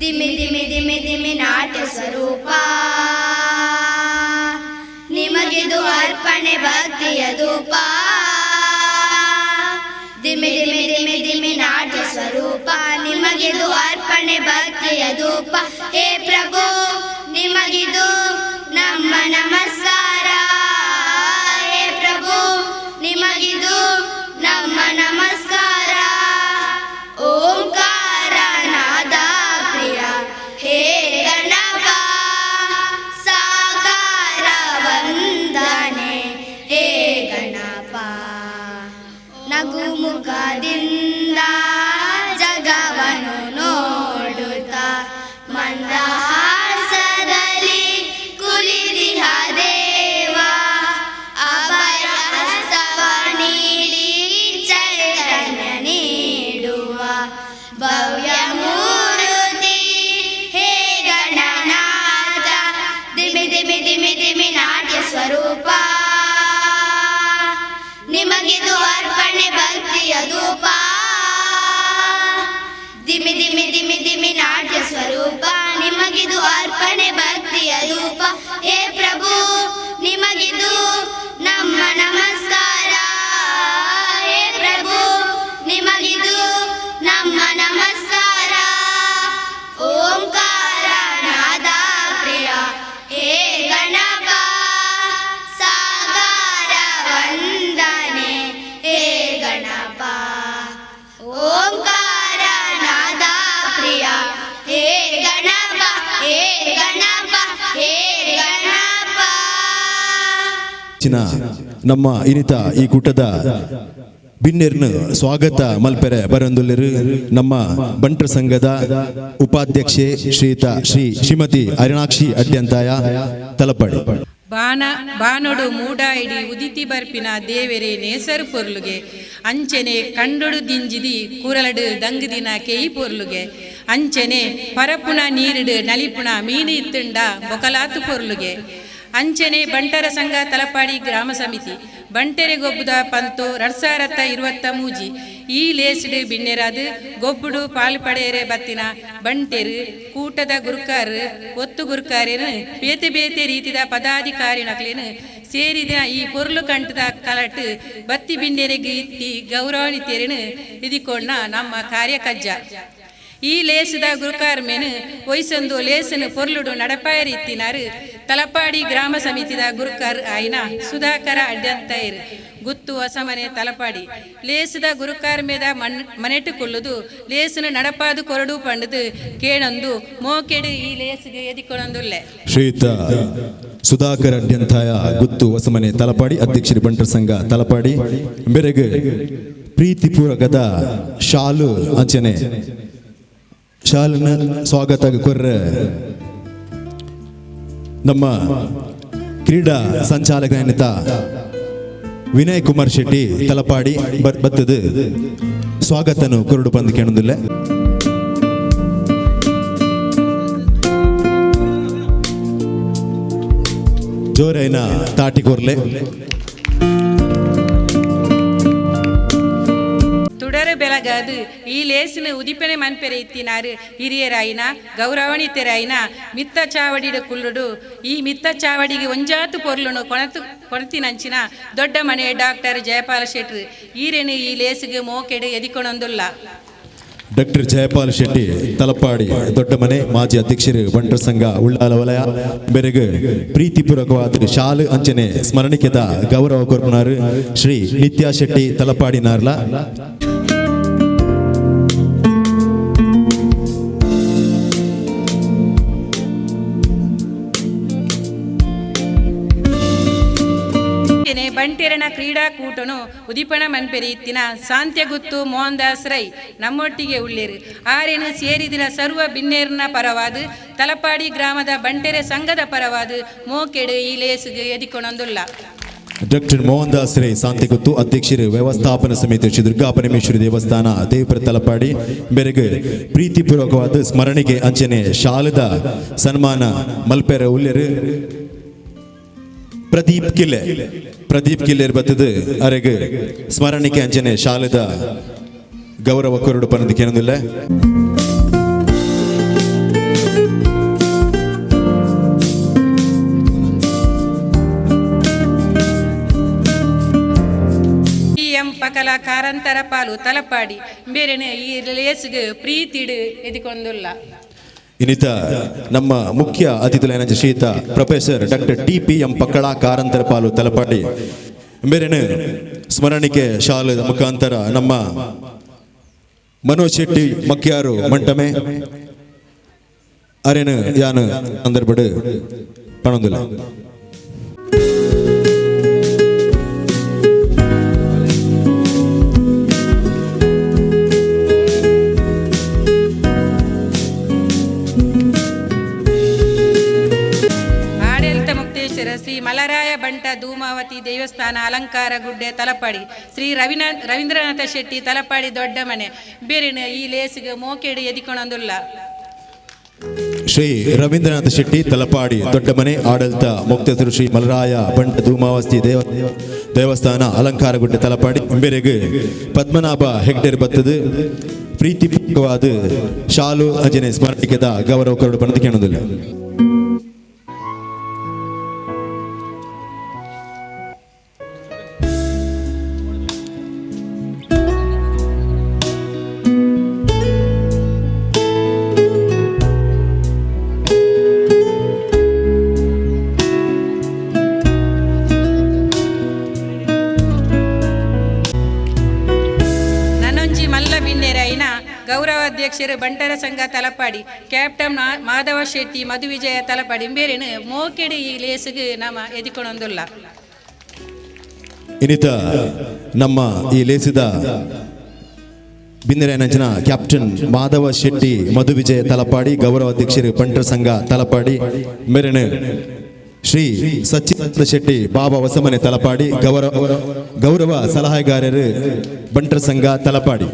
ದಿಮಿ ದಿಮಿ ದಿಮಿ ದಿಮಿ ನಾಟ್ಯ ಸ್ವರೂಪ ನಿಮಗಿದು ಅರ್ಪಣೆ ಭಕ್ತಿಯ ಧೂಪ. ದಿಮಿ ದಿಮಿ ದಿಮಿ ದಿಮಿ ನಾಟ್ಯ ಸ್ವರೂಪ ನಿಮಗಿದು ಅರ್ಪಣೆ ಭಕ್ತಿಯ ಧೂಪ. ಹೇ ಪ್ರಭು ನಿಮಗಿದು ನಮ್ಮ ನಮಸ್ಕಾರ. ಹೇ ಪ್ರಭು ನಿಮಗಿದು ನಮ್ಮ ನಮಸ್ಕಾರ. ಓಂಕಾರ ನಾದ ಪ್ರಿಯ ಹೇ ಗಣಪ ಸಾಕಾರ ವಂದನೆ ಹೇ ಗಣಪ. ನಗು ಮುಖದಿಂದ ಜಗವನ್ನು ನೋಡುತ್ತಾ ಮಂದಹಾಸದಲ್ಲಿ ಕುಳಿತಿಹ ದೇವ. ಅಭಯ ಹಸ್ತವ ನೀಡಿ ಚೈತನ್ಯ ನೀಡುವ ಭವ್ಯ ಮೂರ್ತಿ ಹೇ ಗಣನಾಥ. ದಿಮಿ ದಿಮಿ ದಿಮಿ ದಿಮಿ ನಾಟ್ಯ ಸ್ವರೂಪ ನಿಮಗಿದು ಅರ್ಪಣೆ ಭಕ್ತಿಯ ಧೂಪ. ದಿಮಿ ದಿಮಿ ದಿಮಿ ದಿಮಿ ನಾಟ್ಯ ಸ್ವರೂಪ ನಿಮಗಿದು ಅರ್ಪಣೆ ಭಕ್ತಿಯ ಧೂಪ. ಹೇ ಪ್ರಭು ನಿಮಗಿದು ನಮ್ಮ ನಮಸ್ಕಾರ. ಹೇ ಪ್ರಭು ನಿಮಗಿದು ನಮ್ಮ ನಮಸ್ಕಾರ. ಓಂಕಾರ ನಾದ ಪ್ರಿಯ ಹೇ ಗಣಪ ಸಾಕಾರ ವಂದನೆ ಹೇ ಗಣಪ. ಓಂಕಾರ ನಾದ ಪ್ರಿಯ ಹೇ ಗಣಪ ಹೇ ಗಣಪ ಹೇ ಗಣಪ. ನಮ್ಮ ಇನಿತ ಈ ಕೂಟದ ಬಿನ್ನೆರ್ನ ಸ್ವಾಗತ ಮಲ್ಪೆರೆ ಬರಂದುಲ್ಲೆರು ನಮ್ಮ ಬಂಟ್ರ ಸಂಘದ ಉಪಾಧ್ಯಕ್ಷೆ ಶ್ರೀಮತಿ ಅರುಣಾಕ್ಷಿ ಅಡ್ಯಂತಾಯ ತಲಪಾಡಿ. ಬಾನೊಡು ಮೂಡ ಇಡಿ ಉದಿತಿ ಬರ್ಪಿನ ದೇವೆರೆ ನೇಸರು ಪೊರ್ಲುಗೆ ಅಂಚನೆ ಕಂಡೊಡು ದಿಂಜಿದಿ ಕೂರಲಡು ದಂಗದಿನ ಕೇಯಿ ಪೊರ್ಲುಗೆ ಅಂಚನೆ ಪರಪುನ ನೀರಿಡು ನಲಿಪುಣ ಮೀನು ಇತ್ತುಂಡ ಬೊಕಲಾತು ಪೊರ್ಲುಗೆ ಅಂಚನೆ ಬಂಟರ ಸಂಘ ತಲಪಾಡಿ ಗ್ರಾಮ ಸಮಿತಿ ಬಂಟೆರೆ ಗೊಬ್ಬುದ ಪಂತು 2023 ಈ ಲೇಸ್ಡ್ ಬಿನ್ನೆರಾದು ಗೊಬ್ಬುಡು ಪಾಲು ಪಡೆಯರೆ ಬತ್ತಿನ ಬಂಟೆರು ಕೂಟದ ಗುರುಕಾರು ಒತ್ತು ಗುರುಕಾರೇನು ಬೇತೆ ಬೇತೆ ರೀತಿದ ಪದಾಧಿಕಾರಿನಕ್ಲೇನು ಸೇರಿದ ಈ ಪೊರ್ಲು ಕಂಟದ ಕಲಟ್ ಬತ್ತಿ ಬಿನ್ನೆರೆಗೆ ಇತ್ತಿ ಗೌರವಾನ್ವಿತರೇನು ಇದಿಕೊಂಡ ನಮ್ಮ ಕಾರ್ಯಕಜ್ಜ. ಈ ಲೇಸದ ಗುರುಕಾರ್ ಮೇನು ವಯಸ್ಸೊಂದು ಲೇಸನು ಪೊರ್ಲುಡು ನಡಪಾಯರಿ ಇತ್ತಿನಾರು ತಲಪಾಡಿ ಗ್ರಾಮ ಸಮಿತಿದ ಗುರುಕಾರ್ ಆಯ್ನ ಸುಧಾಕರ ಅಡ್ಡಂತೈರು ಗುತ್ತು ಹೊಸಮನೆ ತಲಪಾಡಿ ಲೇಸದ ಗುರುಕಾರ್ ಮೇದ ಮನೆಟ್ಟು ಕೊಲ್ಲುದು ಲೇಸನು ನಡಪಾದು ಕೊರಡು ಪಂಡದು ಕೇಳೊಂದು ಮೋಕೆಡು ಈ ಲೇಸಿಗೆ ಎದಿಕೊಳೊಂದುಲ್ಲೆ. ಶ್ರೀಯುತ ಸುಧಾಕರ್ ಅಡ್ಯಂತಾಯ ಗುತ್ತು ಹೊಸಮನೆ ತಲಪಾಡಿ ಅಧ್ಯಕ್ಷರು ಬಂಟರ ಸಂಘ ತಲಪಾಡಿ ಬೆರೆಗೆ ಪ್ರೀತಿಪೂರ್ವಕದ ಶಾಲು ಅಂಚನೆ ಶಾಲನ ಸ್ವಾಗತ ಕೊರ್ರ ನಮ್ಮ ಕ್ರೀಡಾ ಸಂಚಾಲಕ ವಿನಯ್ ಕುಮಾರ್ ಶೆಟ್ಟಿ ತಲಪಾಡಿ ಬತ್ತದು ಸ್ವಾಗತನು ಕೊರಡು ಪಂದು ಕೇಳೋದಿಲ್ಲ. ಜೋರೈನ ತಾಟಿ ಕೊರ್ಲೆ ತುಡರು ಬೆಳಗಾದು ಈ ಲೇಸಿನ ಉದಿಪನೆ ಮನ್ಪೆರೆ ಇತ್ತಿನಾರು ಹಿರಿಯರಾಯಿನ ಗೌರವಾನ್ವಿತರಾಯಿನ ಮಿತ್ತ ಚಾವಡಿಡ ಕುಲ್ಲುಡು ಈ ಮಿತ್ತ ಚಾವಡಿಗೆ ಒಂಜಾತು ಪೊರ್ಲುನು ಕೊಣತಿನಂಚಿನ ದೊಡ್ಡ ಮನೆ ಡಾಕ್ಟರ್ ಜಯಪಾಲ ಶೆಟ್ರು ಈರೇನು ಈ ಲೇಸಿಗೆ ಮೋಕೆಡು ಎದಿಕೊಣೊಂದುಲ್ಲ. ಡಾಕ್ಟರ್ ಜಯಪಾಲ್ ಶೆಟ್ಟಿ ತಲಪಾಡಿ ದೊಡ್ಡ ಮನೆ ಮಾಜಿ ಅಧ್ಯಕ್ಷರು ಬಂಟರ ಸಂಘ ಉಳ್ಳಾಲ ವಲಯ ಬೆರೆಗೆ ಪ್ರೀತಿಪೂರ್ವಕವಾದ ಶಾಲು ಅಂಚನೆ ಸ್ಮರಣಿಕೆದ ಗೌರವ ಕೊರ್ಪುನಾರು ಶ್ರೀ ನಿತ್ಯಾ ಶೆಟ್ಟಿ ತಲಪಾಡಿನಾರ್ಲ. ಬಂಟೆರನ ಕ್ರೀಡಾಕೂಟನು ಉದಿಪಣ ಮನ್ಪೆರಿ ಇತ್ತಿನ ಸಾಂತ್ಯಗುತ್ತು ಮೋಹನ್ ದಾಸ್ ರೈ ನಮ್ಮೊಟ್ಟಿಗೆ ಉಳ್ಳೇರು ಆರೇನು ಸೇರಿದಿನ ಸರ್ವ ಬಿನ್ನೇರ್ನ ಪರವಾದು ತಲಪಾಡಿ ಗ್ರಾಮದ ಬಂಟೆರೆ ಸಂಘದ ಪರವಾದು ಮೋಕೆಡು ಈ ಲೇಸಿಗೆ ಎದಿಕೊಣೊಂದುಲ್ಲ. ಡಾಕ್ಟರ್ ಮೋಹನ್ ದಾಸ್ ರೈ ಸಾಂತ್ಯಗುತ್ತು ಅಧ್ಯಕ್ಷರು ವ್ಯವಸ್ಥಾಪನಾ ಸಮಿತಿ ಶ್ರೀ ದುರ್ಗಾ ಪರಮೇಶ್ವರಿ ದೇವಸ್ಥಾನ ದೇವಪುರ ತಲಪಾಡಿ ಬೆರೆಗೆ ಪ್ರೀತಿಪೂರ್ವಕವಾದ ಸ್ಮರಣಿಕೆ ಅಂಚನೆ ಶಾಲದ ಸನ್ಮಾನ ಮಲ್ಪೆರ ಉಲ್ಲೆರು ಪ್ರದೀಪ್ ಕಿಲ್ಲೆರ್ ಬತ್ತದು ಅರೆಗೆ ಸ್ಮರಣಿಕೆ ಅಂಚನೆ ಶಾಲದ ಗೌರವ ಕೊರಡು ಪನ್ನದು ಕೇನೊಂದಿಲ್ಲ. ಕಾರಂತರ ಪಾಲು ತಲಪಾಡಿ ಬೇರೆನೆ ಈ ಲೇಸ್ಗೆ ಪ್ರೀತಿಡು ಎದಿಕೊಂದುಲ್ಲ. ಇನ್ನಿತ ನಮ್ಮ ಮುಖ್ಯ ಅತಿಥಿಗಳಾದ ಶ್ರೀಯುತ ಪ್ರೊಫೆಸರ್ ಡಾಕ್ಟರ್ TPM ಪಕ್ಕಳ ಕಾರಂತರ ಪಾಲು ತಲಪಾಡಿ ಬೇರೆನೆ ಸ್ಮರಣಿಕೆ ಶಾಲೆದ ಮುಖಾಂತರ ನಮ್ಮ ಮನೋಜ್ ಶೆಟ್ಟಿ ಮಕ್ಯಾರು ಮಂಟಮೆ ಅರೇನು ಯಾನು ಸಂದರ್ಭಡು ಪಣೊಂದಿಲ್ಲ. ಶ್ರೀ ಮಲರಾಯ ಬಂಟ ಧೂಮಾವತಿ ದೇವಸ್ಥಾನ ಅಲಂಕಾರ ಗುಡ್ಡೆ ತಲಪಾಡಿ ಶ್ರೀ ರವೀಂದ್ರನಾಥ ಶೆಟ್ಟಿ ತಲಪಾಡಿ ದೊಡ್ಡ ಮನೆ ಬೇರೆನೆ ಈ ಲೇಸಿಗೆ ಮೋಕೆಡು ಎದಿಕೊಂಡೊಂದುಲ್ಲ. ಶ್ರೀ ರವೀಂದ್ರನಾಥ ಶೆಟ್ಟಿ ತಲಪಾಡಿ ದೊಡ್ಡ ಮನೆ ಆಡಳಿತ ಮುಕ್ತೇಶ್ವರ ಶ್ರೀ ಮಲರಾಯ ಬಂಟ ಧೂಮಾವತಿ ದೇವಸ್ಥಾನ ಅಲಂಕಾರ ಗುಡ್ಡೆ ತಲಪಾಡಿ ಬೇರೆಗೆ ಪದ್ಮನಾಭ ಹೆಗ್ಡೇರ್ ಬತ್ತದು ಪ್ರೀತಿಪೂರ್ವಕವಾದ ಶಾಲು ಅಂಜನೆ ಸ್ಮರಣಿಕೆದ ಗೌರವ ಕೊರಡು ಬಂದು ಕೇಳೋದಿಲ್ಲ. ಗೌರವಾಧ್ಯಕ್ಷರು ಬಂಟರ ಸಂಘ ತಲಪಾಡಿ ಕ್ಯಾಪ್ಟನ್ ಮಾಧವ ಶೆಟ್ಟಿ ಮಧುವಿಜಯ ತಲಪಾಡಿ ಬೇರೆನು ಮೋಕೆಡು ಈ ಲೇಸಿಗೆ ನಮ್ಮ ಎದಿಕೊಂಡೊಂದುಲ್ಲ. ಇನ್ನಿತ ನಮ್ಮ ಈ ಲೇಸಿದ ಬಿಂದೆರಾಯನಂಚಿನ ಕ್ಯಾಪ್ಟನ್ ಮಾಧವ ಶೆಟ್ಟಿ ಮಧುವಿಜಯ ತಲಪಾಡಿ ಗೌರವಾಧ್ಯಕ್ಷರು ಬಂಟರ ಸಂಘ ತಲಪಾಡಿ ಮೇರೆನು ಶ್ರೀ ಸಚ್ಚಿದಾನಂದ ಶೆಟ್ಟಿ ಬಾಬಾ ಹೊಸಮನೆ ತಲಪಾಡಿ ಗೌರವ ಸಲಹೆಗಾರರು ಬಂಟರ ಸಂಘ ತಲಪಾಡಿ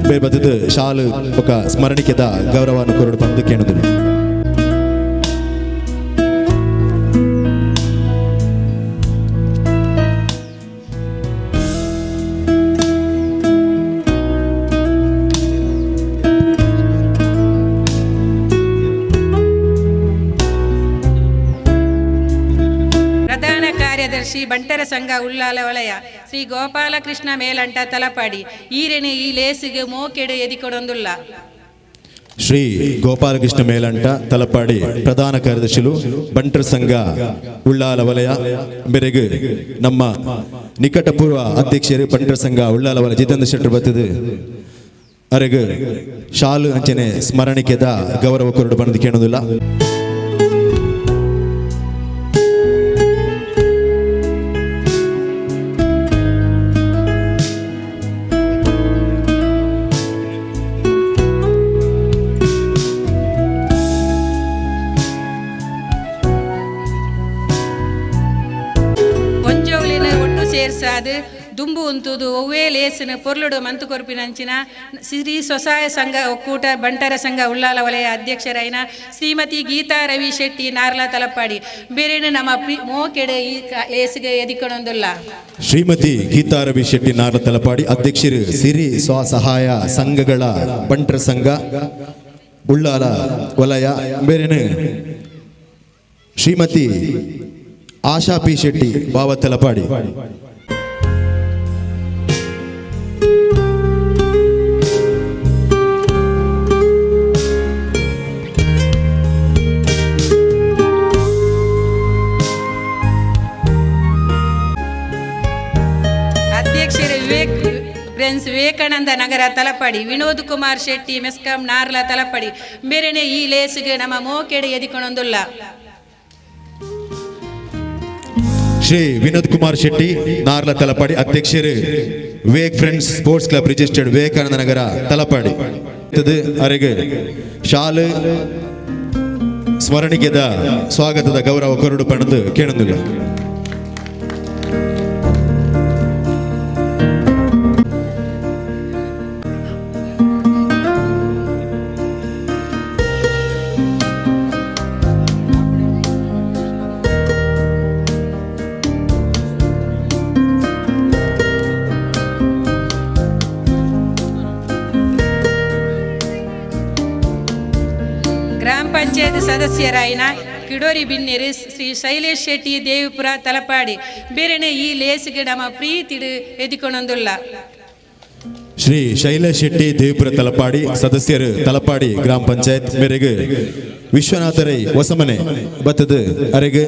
ಬೇರೆ ಬದದು ಶಾಲು ఒక ಸ್ಮರಣಿಕೆದ ಗೌರವವನ್ನು ಕೊರಡು ಬಂದು ಕೇಳುವುದಿಲ್ಲ. ಪ್ರಧಾನ ಕಾರ್ಯದರ್ಶಿ ಬಂಟರ ಸಂಘ ಉಳ್ಳಾಲ ವಲಯ ಶ್ರೀ ಗೋಪಾಲಕೃಷ್ಣ ಮೇಲಂಟ ತಲಪಾಡಿ ಈರೆನೆ ಈ ಲೇಸಿಗೆ ಮೋಕೆಡು ಎದಿಕೊಂಡೊಂದುಲ್ಲ. ಶ್ರೀ ಗೋಪಾಲಕೃಷ್ಣ ಮೇಲಂಟ ತಲಪಾಡಿ ಪ್ರಧಾನ ಕಾರ್ಯದರ್ಶಿಲು ಬಂಟರ ಸಂಘ ಉಳ್ಳಾಲ ವಲಯ ಬೆರೆಗೆ ನಮ್ಮ ನಿಕಟಪೂರ್ವ ಅಧ್ಯಕ್ಷರು ಬಂಟರ ಸಂಘ ಉಳ್ಳಾಲ ವಲಯ ಜಿತೇಂದ್ರ ಶೆಟ್ಟರ್ ಬತ್ತದು ಅರೆಗೆ ಶಾಲು ಅಂಚನೆ ಸ್ಮರಣಿಕೆದ ಗೌರವ ಕೊರಡು ಬಂದು ಕೇಳೋದಿಲ್ಲ. ಸೇರ್ಸಾದು ದುಂಬು ಉಂತುದು ಒವ್ವೇ ಲೇಸಿನ ಪೊರ್ಲುಡು ಮಂತು ಕೊರ್ಪಿನಂಚಿನ ಶ್ರೀ ಸ್ವಸಹಾಯ ಸಂಘ ಒಕ್ಕೂಟ ಬಂಟರ ಸಂಘ ಉಳ್ಳಾಲ ವಲಯ ಅಧ್ಯಕ್ಷರಾಯಿನ ಶ್ರೀಮತಿ ಗೀತಾ ರವಿ ಶೆಟ್ಟಿ ನಾರ್ಲ ತಲಪಾಡಿ ಬೇರೆನು ನಮ್ಮ ಮೋಕೆಡು ಈ ಲೇಸಿಗೆ ಎದಿಕೊಂಡೊಂದುಲ್ಲ. ಶ್ರೀಮತಿ ಗೀತಾ ರವಿ ಶೆಟ್ಟಿ ನಾರ್ಲ ತಲಪಾಡಿ ಅಧ್ಯಕ್ಷರು ಸಿರಿ ಸ್ವಸಹಾಯ ಸಂಘಗಳ ಬಂಟರ ಸಂಘ ಉಳ್ಳಾಲ ವಲಯ ಬೇರೆನು ಶ್ರೀಮತಿ ಆಶಾ ಪಿ ಶೆಟ್ಟಿ ಬಾವ ತಲಪಾಡಿ ಅಧ್ಯಕ್ಷರು ವಿವೇಕಾನಂದ ನಗರ ತಲಪಾಡಿ ವಿನೋದ್ ಕುಮಾರ್ ಶೆಟ್ಟಿ ಮೆಸ್ಕಾಂ ನಾರ್ಲ ತಲಪಾಡಿ ಬೇರೆನೆ ಈ ಲೇಸಿಗೆ ನಮ್ಮ ಮೋಕೆಡು ಎದಿಕೊಂಡೊಂದುಲ್ಲ. ಶ್ರೀ ವಿನೋದ್ ಕುಮಾರ್ ಶೆಟ್ಟಿ ನಾರ್ಲ ತಲಪಾಡಿ ಅಧ್ಯಕ್ಷರು Vivek friends sports club registered Vivekananda Nagar Talapady ಅರೆಗೆ ಶಾಲು ಸ್ಮರಣಿಕೆದ ಸ್ವಾಗತದ ಗೌರವ ಕೊರಡು ಪಡೆದು ಕೇಳೋದಿಲ್ಲ. ಗ್ರಾಮ ಪಂಚಾಯತ್ ಸದಸ್ಯರಾಯಿನ ಕಿಡೋರಿ ಬಿನ್ನೆರು ಶ್ರೀ ಶೈಲೇಶ್ ಶೆಟ್ಟಿ ದೇವಿಪುರ ತಲಪಾಡಿ ಬೇರೆನೆ ಈ ಲೇಸಿಗೆ ನಮ್ಮ ಪ್ರೀತಿಡು ಎದಿಕೊಂಡೊಂದುಲ್ಲ. ಶ್ರೀ ಶೈಲೇಶ್ ಶೆಟ್ಟಿ ದೇವಿಪುರ ತಲಪಾಡಿ ಸದಸ್ಯರು ತಲಪಾಡಿ ಗ್ರಾಮ ಪಂಚಾಯತ್ ಮೇರೆಗೆ ವಿಶ್ವನಾಥರೈ ಹೊಸಮನೆ ಬತ್ತದ ಅರೆಗೆ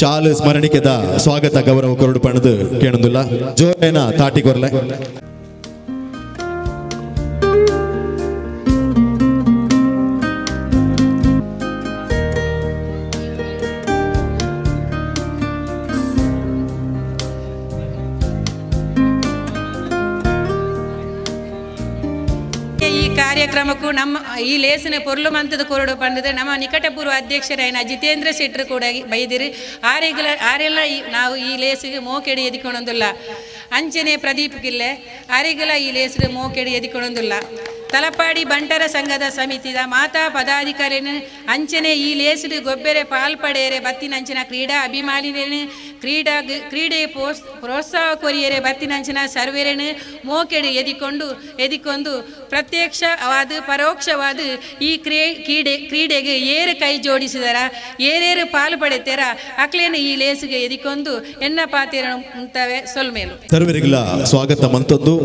ಶಾಲು ಸ್ಮರಣಿಕೆದ ಸ್ವಾಗತ ಗೌರವ ಕೊರಡು ಪಣದು ಕೇಳೊಂದುಲ್ಲ. ಜೋರೇನ ತಾಟಿ ಕೊರ್ಲೆ. ಈ ಕಾರ್ಯಕ್ರಮಕ್ಕೂ ನಮ್ಮ ಈ ಲೇಸಿನ ಪೊರ್ಲು ಮಂತದ ಕೊರಡು ಪಂಡದ ನಮ್ಮ ನಿಕಟಪೂರ್ವ ಅಧ್ಯಕ್ಷರಾಯಿನ ಜಿತೇಂದ್ರ ಶೆಟ್ಟರು ಕೂಡ ಬೈದಿರಿ ಆರೆಲ್ಲ ನಾವು ಈ ಲೇಸಿಗೆ ಮೋಕೆಡಿ ಎದಿಕೊಂಡೊಂದಿಲ್ಲ. ಅಂಚನೆ ಪ್ರದೀಪ್ ಕಿಲ್ಲೆ ಆರೆಗೆಲ್ಲ ಈ ಲೇಸಿಗೆ ಮೋಕೆಡಿ ಎದಿಕೊಂಡೊಂದಿಲ್ಲ. ತಲಪಾಡಿ ಬಂಟರ ಸಂಘದ ಸಮಿತಿದ ಮಾತಾ ಪದಾಧಿಕಾರಿನ ಅಂಚನೆ ಈ ಲೇಸಿಡು ಗೊಬ್ಬೆರೆ ಪಾಲ್ಪಡೆಯರೆ ಬತ್ತಿನಂಚಿನ ಕ್ರೀಡಾ ಅಭಿಮಾನಿರೇನು ಕ್ರೀಡೆ ಪ್ರೋತ್ಸಾಹ ಕೊರಿಯರೆ ಬತ್ತಿನಂಚಿನ ಸರ್ವೇರೇನು ಮೋಕೆಡು ಎದಿಕೊಂಡು ಪ್ರತ್ಯಕ್ಷವಾದ ಪರೋಕ್ಷವಾದ ಈ ಕ್ರೀಡೆಗೆ ಏರು ಕೈ ಜೋಡಿಸಿದರ ಏರೇರು ಪಾಲು ಪಡೆತಾರ ಅಕ್ಲೇನು ಈ ಲೇಸಿಗೆ ಎದಿಕೊಂಡು ಎನ್ನ ಪಾತಿರ ಮುಂತವೆ ಸೊಲ್ಮೇಲು ಸರ್ವರಿಗೆಲ್ಲ ಸ್ವಾಗತ ಮಂತದ್ದು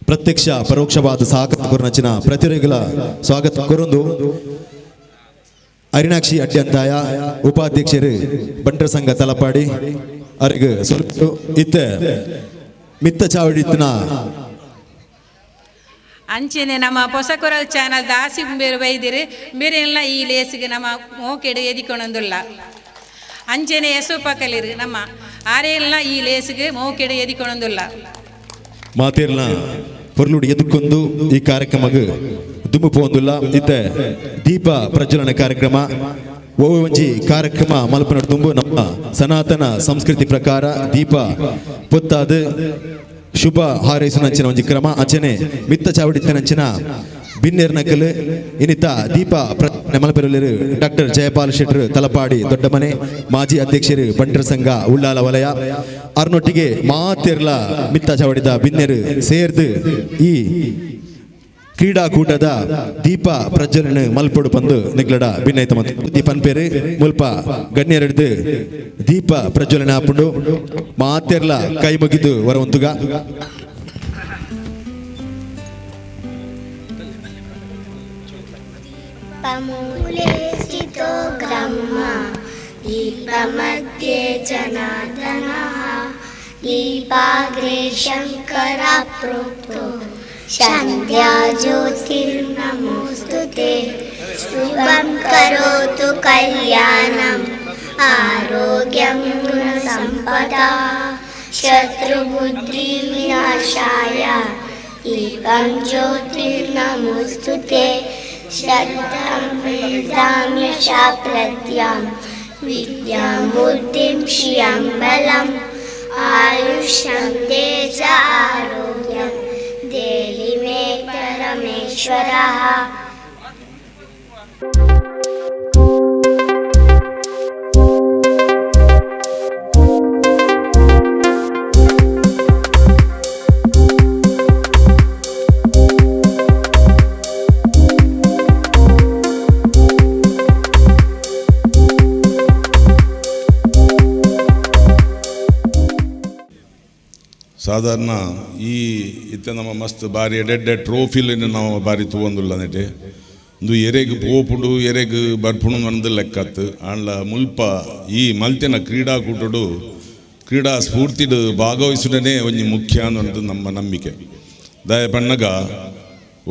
ಪ್ರತ್ಯಕ್ಷ ಪರೋಕ್ಷವಾದ ಸಹಕಾರ ಕೊರನಚಿನ ಪ್ರತಿಯೊಬ್ಬರಿಗೆಲ್ಲ ಸ್ವಾಗತ ಕೊರೊಂದು ಅರಿನಾಕ್ಷಿ ಅಡ್ಡಂತಾಯ ಉಪಾಧ್ಯಕ್ಷರು ಬಂಟರ ಸಂಘ ತಲಪಾಡಿ ಅರಿಗೆ ಸ್ವಲ್ಪ ಇತ್ತ ಮಿತ್ತ ಚಾವಡಿತನ ಅಂಚೆನೆ ನಮ್ಮ ಹೊಸಕೊರಲ್ ಚಾನಲ್ ದಾಸಿ ಬೇರೆ ಬೈದಿರಿ ಬೇರೆ ಎಲ್ಲ ಈ ಲೇಸಿಗೆ ನಮ್ಮ ಮೋಕೆಡು ಎದಿಕೊಂಡೊಂದಿಲ್ಲ. ಅಂಚೆನೆ ಎಸು ಪಕ್ಕಲಿರು ನಮ್ಮ ಆರೆಲ್ಲ ಈ ಲೇಸಿಗೆ ಮೋಕೆಡು ಎದಿಕೊಂಡೊಂದಿಲ್ಲ. ಮಾತೇರ್ನ ಪೊರ್ಲುಡು ಎದುಕೊಂಡು ಈ ಕಾರ್ಯಕ್ರಮಕ್ಕೆ ದುಮ್ಮು ಪೋಂದುಲ್ಲ. ಇತ್ತ ದೀಪ ಪ್ರಜ್ವಲನ ಕಾರ್ಯಕ್ರಮ ಒಂಜಿ ಕಾರ್ಯಕ್ರಮ ಮಲ್ಪನ ತುಂಬು ನಮ್ಮ ಸನಾತನ ಸಂಸ್ಕೃತಿ ಪ್ರಕಾರ ದೀಪ ಪೊತ್ತಾದ ಶುಭ ಹಾರೈಸುನಂಚಿನ ಒಂಜಿ ಕ್ರಮ ಅಂಚನೆ ಮಿತ್ತ ಚಾವಡಿತ್ತನಂಚಿನ ಬಿನ್ನೇರ್ನಕಲ್ ಇನ್ನಿತ ದೀಪ ಮಲ್ಪೆರಲ್ಲರು ಡಾಕ್ಟರ್ ಜಯಪಾಲ್ ಶೆಟ್ಟರು ತಲಪಾಡಿ ದೊಡ್ಡಮನೆ ಮಾಜಿ ಅಧ್ಯಕ್ಷರು ಬಂಟರ ಸಂಘ ಉಳ್ಳಾಲ ವಲಯ ಅರ್ನೊಟ್ಟಿಗೆ ಮಾತೆರ್ಲ ಮಿತ್ತ ಚಾವಡಿದ ಬಿನ್ನೇರು ಸೇರ್ದು ಈ ಕ್ರೀಡಾಕೂಟದ ದೀಪ ಪ್ರಜ್ವಲನ ಮಲ್ಪೊಡು ಬಂದು ನಿಗ್ಲಡ ಭಿನ್ನೈತ ಮತ್ತು ದೀಪನ್ ಪೇರು ಮುಲ್ಪ ಗಣ್ಯರೆಡ್ದು ದೀಪ ಪ್ರಜ್ವಲನ ಹಾಪುಂಡು ಮಾತೆರ್ಲ ಕೈ ಮುಗಿದು ವರವಂತುಗ ಮೂಲೆ ಸ್ಥಿತೋ ಬ್ರಹ್ಮ ದೀಪಮಧ್ಯೆ ಜನಾರ್ದನಃ ದೀಪಾಗ್ರೆ ಶಂಕರ ಪ್ರೋಕ್ತೋ ಸಂಧ್ಯಾ ಜ್ಯೋತಿರ್ನಮೋಸ್ತುತೆ ಶುಭಂ ಕರೋತು ಕಲ್ಯಾಣಂ ಆರೋಗ್ಯಂ ಗುಣಸಂಪದಾ ಶತ್ರುಬುದ್ಧಿ ವಿನಾಶಾಯ ದೀಪಂ ಜ್ಯೋತಿರ್ನಮೋಸ್ತುತೆ ಶ್ರದ್ಧಾಂ ಮೇಧಾಂ ಯಶಾಪ್ರತ್ಯಾಂ ವಿದ್ಯಾಂ ಬುದ್ಧಿಂ ಶ್ರಿಯಂ ಬಲಂ ಆಯುಷ್ಯಂ ತೇಜ ಆರೋಗ್ಯಂ ದೇಹಿ ಮೇ ಪರಮೇಶ್ವರಃ. ಸಾಧಾರಣ ಈ ಇತ್ತ ನಮ್ಮ ಮಸ್ತ್ ಬಾರಿ ಎಡೆಡ್ಡೆ ಟ್ರೋಫಿಲಿನ ನಾವು ಬಾರಿ ತಗೊಂದುಲ್ಲ ನೆಟೆ ಒಂದು ಎರೆಗೆ ಪೋಪುಡು ಎರೆಗೆ ಬರ್ಪುಣು ಅನ್ನೋದು ಲೆಕ್ಕತ್ತು ಆಂಡ್ಲ ಮುಲ್ಪ ಈ ಮಲ್ತಿನ ಕ್ರೀಡಾಕೂಟಡು ಕ್ರೀಡಾ ಸ್ಫೂರ್ತಿಡು ಭಾಗವಹಿಸುವುದೇ ಒಂಜಿ ಮುಖ್ಯ ಅನ್ನೋದು ನಮ್ಮ ನಂಬಿಕೆ. ದಯ ಬಣ್ಣಗ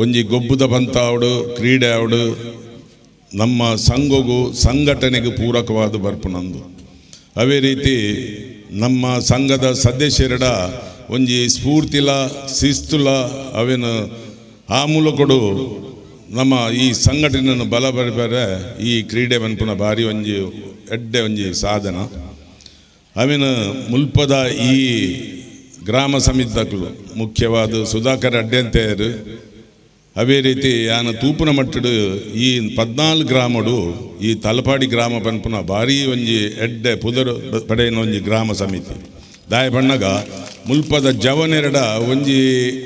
ಒಂಜಿ ಗೊಬ್ಬುದ ಬಂತ ಅವಡು ಕ್ರೀಡೆ ಅವಡು ನಮ್ಮ ಸಂಘಗೂ ಸಂಘಟನೆಗೆ ಪೂರಕವಾದ ಬರ್ಪುಣಂದು. ಅವೇ ರೀತಿ ನಮ್ಮ ಸಂಘದ ಸದಸ್ಯರಡ ಒಂಜಿ ಸ್ಫೂರ್ತಿಲ ಶಿಸ್ತುಲ ಅವೇನು ಆ ಮೂಲಕಡು ನಮ್ಮ ಈ ಸಂಘಟನೆಯನ್ನು ಬಲಪಡಿದರೆ ಈ ಕ್ರೀಡೆ ಬನ್ಪುನ ಭಾರಿ ಒಂಜಿ ಎಡ್ಡೆ ಒಂಜಿ ಸಾಧನ. ಅವೇನು ಮುಲ್ಪದ ಈ ಗ್ರಾಮ ಸಮಿತಿಗಳು ಮುಖ್ಯವಾದ ಸುಧಾಕರ್ ಅಡ್ಡೆಂತೆಯರು ಅವೇ ರೀತಿ ಯಾನ ತೂಪುನ ಮಟ್ಟಡು ಈ 14 ಗ್ರಾಮಡು ಈ ತಲಪಾಡಿ ಗ್ರಾಮ ಪನ್ಪುನ ಭಾರಿ ಒಂಜಿ ಎಡ್ಡೆ ಪುದರು ಪಡೆಯಿನ ಒಂಜಿ ಗ್ರಾಮ ಸಮಿತಿ ದಾಯ ಬಣ್ಣಗ ಮುಲ್ಪದ ಜವನೆರಡ ಒಂಜಿ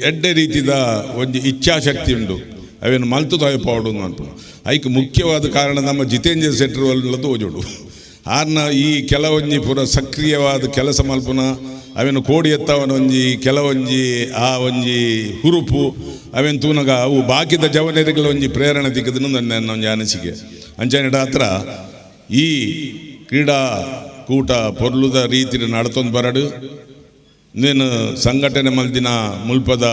ಎಡ್ಡೆ ರೀತಿದ ಒಂಜಿ ಇಚ್ಛಾಶಕ್ತಿ ಉಂಡು. ಅವೇನು ಮಲ್ತು ತೊಯಪಾಡು ಅನ್ಪು ಐಕ್ ಮುಖ್ಯವಾದ ಕಾರಣ ನಮ್ಮ ಜಿತೇಂದ್ರ ಶೆಟ್ಟರ್ ವಲ್ಲದು ಓಜೋಡು ಆರ್ನ ಈ ಕೆಲವೊಂಜಿ ಪೂರ ಸಕ್ರಿಯವಾದ ಕೆಲಸ ಮಲ್ಪುನ ಅವೇನು ಕೋಡಿ ಎತ್ತವನ ಒಂಜಿ ಕೆಲವೊಂಜಿ ಆ ಒಂಜಿ ಹುರುಪು ಅವೇನು ತೂನಗ ಅವು ಬಾಕಿದ ಜವನರಿಗಳ ಒಂಜಿ ಪ್ರೇರಣೆ ದಿಕ್ಕದನ್ನು ನನ್ನ ಒಂಜಿ ಅನಿಸಿಕೆ ಅಂಚನೆಡ ಹತ್ರ ಈ ಕ್ರೀಡಾ ಕೂಟ ಪೊರ್ಲುದ ರೀತಿಯಲ್ಲಿ ನಡ್ತೊಂದು ಬರಡು ನೀನು ಸಂಘಟನೆ ಮಲ್ದಿನ ಮುಲ್ಪದ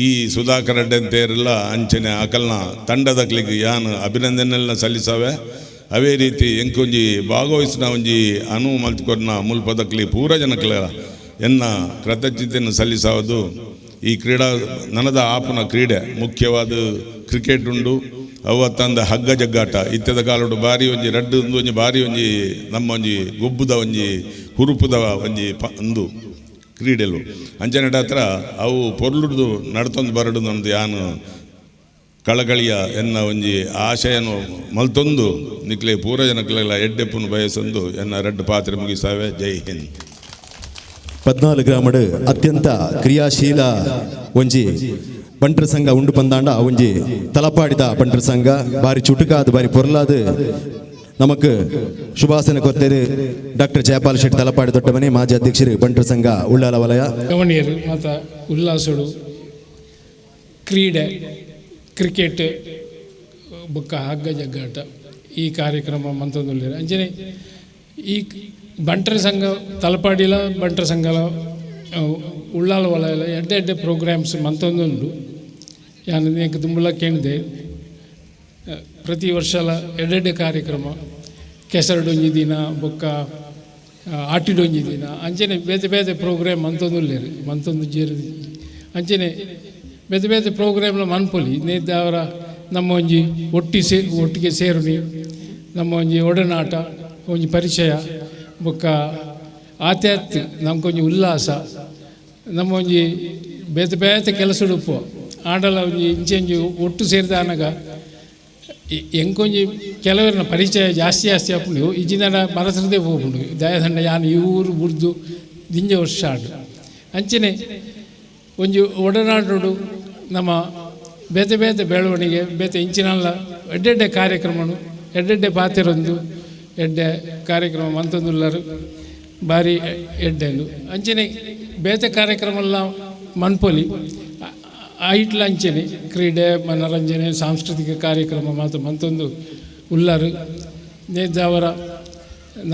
ಈ ಸುಧಾಕರ್ ರೆಡ್ಡಿ ಅಂತೇರೆಲ್ಲ ಅಂಚನೆ ಅಕಲ್ನ ತಂಡದಕ್ಲಿಗೆ ಯಾನು ಅಭಿನಂದನೆಲ್ಲ ಸಲ್ಲಿಸವೆ ಅವೇ ರೀತಿ ಎಂಕೊಂಜಿ ಭಾಗವಹಿಸಿನ ಒಂಜಿ ಅನುವು ಮಲ್ತ್ಕೊರ್ನ ಮುಲ್ಪದಕ್ಲಿ ಪೂರ ಜನಕ್ಲ ಎನ್ನ ಕೃತಜ್ಞತೆಯನ್ನು ಸಲ್ಲಿಸೋದು. ಈ ಕ್ರೀಡಾ ನನದ ಆಪನ ಕ್ರೀಡೆ ಮುಖ್ಯವಾದ ಕ್ರಿಕೆಟ್ ಉಂಡು ಅವತ್ತಂದ ಹಗ್ಗ ಜಗ್ಗಾಟ ಇತ್ಯದ ಕಾಲುಡು ಬಾರಿ ಒಂಜಿ ರಡ್ಡು ಒಂಜಿ ಬಾರಿ ಒಂಜಿ ನಮ್ಮ ಒಂಜಿ ಗೊಬ್ಬುದ ಒಂಜಿ ಹುರುಪುದ ಒಂಜಿ ಒಂದು ಕ್ರೀಡೆಲು ಅಂಚನೆಡ ಹತ್ರ ಅವು ಪೊರ್ಲುಡ್ದು ನಡ್ತೊಂದು ಬರಡು ನಮ್ದು ಯಾನು ಕಳಕಳಿಯ ಎನ್ನ ಒಂಜಿ ಆಶಯನು ಮಲ್ತೊಂದು ನಿಕ್ಲೆ ಪೂರ ಜನಕ್ಲೆಲ್ಲ ಎಡ್ಡೆಪ್ಪನ್ನು ಬಯಸೊಂದು ಎನ್ನ ರೆಡ್ ಪಾತ್ರೆ ಮುಗಿಸಾವೆ. ಜೈ ಹಿಂದ್. 14 ಗ್ರಾಮಡ್ ಅತ್ಯಂತ ಕ್ರಿಯಾಶೀಲ ಒಂಜಿ ಬಂಟರ ಸಂಘ ಉಂಡು ಪಂದಾಂಡ ಒಂಜಿ ತಲಪಾಡಿದ ಬಂಟರ ಸಂಘ ಬಾರಿ ಚುಟುಕಾದ ಬಾರಿ ಪೊರ್ಲಾದ ನಮಕ್ ಶುಭಾಸನ ಕೊರ್ತೇರು ಡಾಕ್ಟರ್ ಜಯಪಾಲ್ ಶೆಟ್ಟಿ ತಲಪಾಡಿ ದೊಡ್ಡಮನೆ ಮಾಜಿ ಅಧ್ಯಕ್ಷರು ಬಂಟರ ಸಂಘ ಉಳ್ಳಾಲ ವಲಯ ಗಮನೀಯರು ಮತ್ತು ಉಲ್ಲಾಸಡು ಕ್ರೀಡೆ ಕ್ರಿಕೆಟ್ ಬೊಕ್ಕ ಹಗ್ಗ ಜಗ್ಗಾಟ ಈ ಕಾರ್ಯಕ್ರಮ ಮಂತೊಂದುಲ್ಲೆರ್ ಅಂಚನೆ ಈ ಬಂಟರ ಸಂಘ ತಲಪಾಡಿಲ ಬಂಟರ ಸಂಘಲ ಉಳ್ಳಾಲ ವಲಯ ಎಡ್ಡೆ ಪ್ರೋಗ್ರಾಮ್ಸ್ ಮಂತೊಂದುಂಡು ಯಾನು ನೀನು ತುಂಬಲ ಕೇಳಿದೆ ಪ್ರತಿ ವರ್ಷಲ ಎಡ್ಡೆ ಕಾರ್ಯಕ್ರಮ ಕೆಸರಡೊಂಜಿ ದಿನ ಬೊಕ್ಕ ಆಟಿಡೊಂಜಿ ದಿನ ಅಂಚನೆ ಬೇತೆ ಬೇತೆ ಪ್ರೋಗ್ರಾಮ್ ಮಂತೊಂದುಲ್ಲೆರ್ ಮಂತೊಂದು ಜೇರು ಅಂಚನೆ ಬೇತೆ ಬೇತೆ ಪ್ರೋಗ್ರಾಮ್ಲ ಮನ್ಪೊಲಿ ನೇದವರ ನಮ್ಮ ಒಂಜಿ ಒಟ್ಟಿಗೆ ಸೇರುನಿ ನಮ್ಮ ಒಂಜಿ ಒಡನಾಟ ಒಂಜಿ ಪರಿಚಯ ಬೊಕ್ಕ ಆತ್ಯಾತ್ ನಮ್ಕೊಂಜಿ ಉಲ್ಲಾಸ ನಮ್ಮ ಒಂಜಿ ಬೇತೆ ಬೇತೆ ಕೆಲಸ ಉಡುಪು ಆಡಲ ಒಂಜಿ ಇಂಚೆಂಜಿ ಒಟ್ಟು ಸೇರಿದಾನಾಗ ಎಂಕೊಂಜಿ ಕೆಲವರನ್ನ ಪರಿಚಯ ಜಾಸ್ತಿ ಆಪುಂಡು ಇಜಿನ ಮರಸರದೇ ಹೋಗ್ಬಿಡು ದಯದಂಡ ಯಾನು ಈ ಊರು ಬುಡ್ದು ದಿಂಜ ವರ್ಷ ಆಡು ಅಂಚನೆ ಒಂಜಿ ಒಡನಾಡು ನಮ್ಮ ಬೇತೆ ಬೇತೆ ಬೆಳವಣಿಗೆ ಬೇತೆ ಇಂಚಿನಲ್ಲ ಎಡ್ಡೆ ಕಾರ್ಯಕ್ರಮನು ಎಡ್ಡೆ ಪಾತೆರೊಂದು ಎಡ್ಡೆ ಕಾರ್ಯಕ್ರಮ ಮಂತೊಂದುಲ್ಲರು ಬಾರಿ ಎಡ್ಡೆಂದು ಅಂಚನೆ ಬೇತೆ ಕಾರ್ಯಕ್ರಮಲ್ಲ ಮನ್ಪೊಲಿ ಐಟ್ಲ ಅಂಚನೆ ಕ್ರೀಡೆ ಮನೋರಂಜನೆ ಸಾಂಸ್ಕೃತಿಕ ಕಾರ್ಯಕ್ರಮ ಮಾತ್ರ ಮಂತೊಂದು ಉಲ್ಲರು ನೇದವರ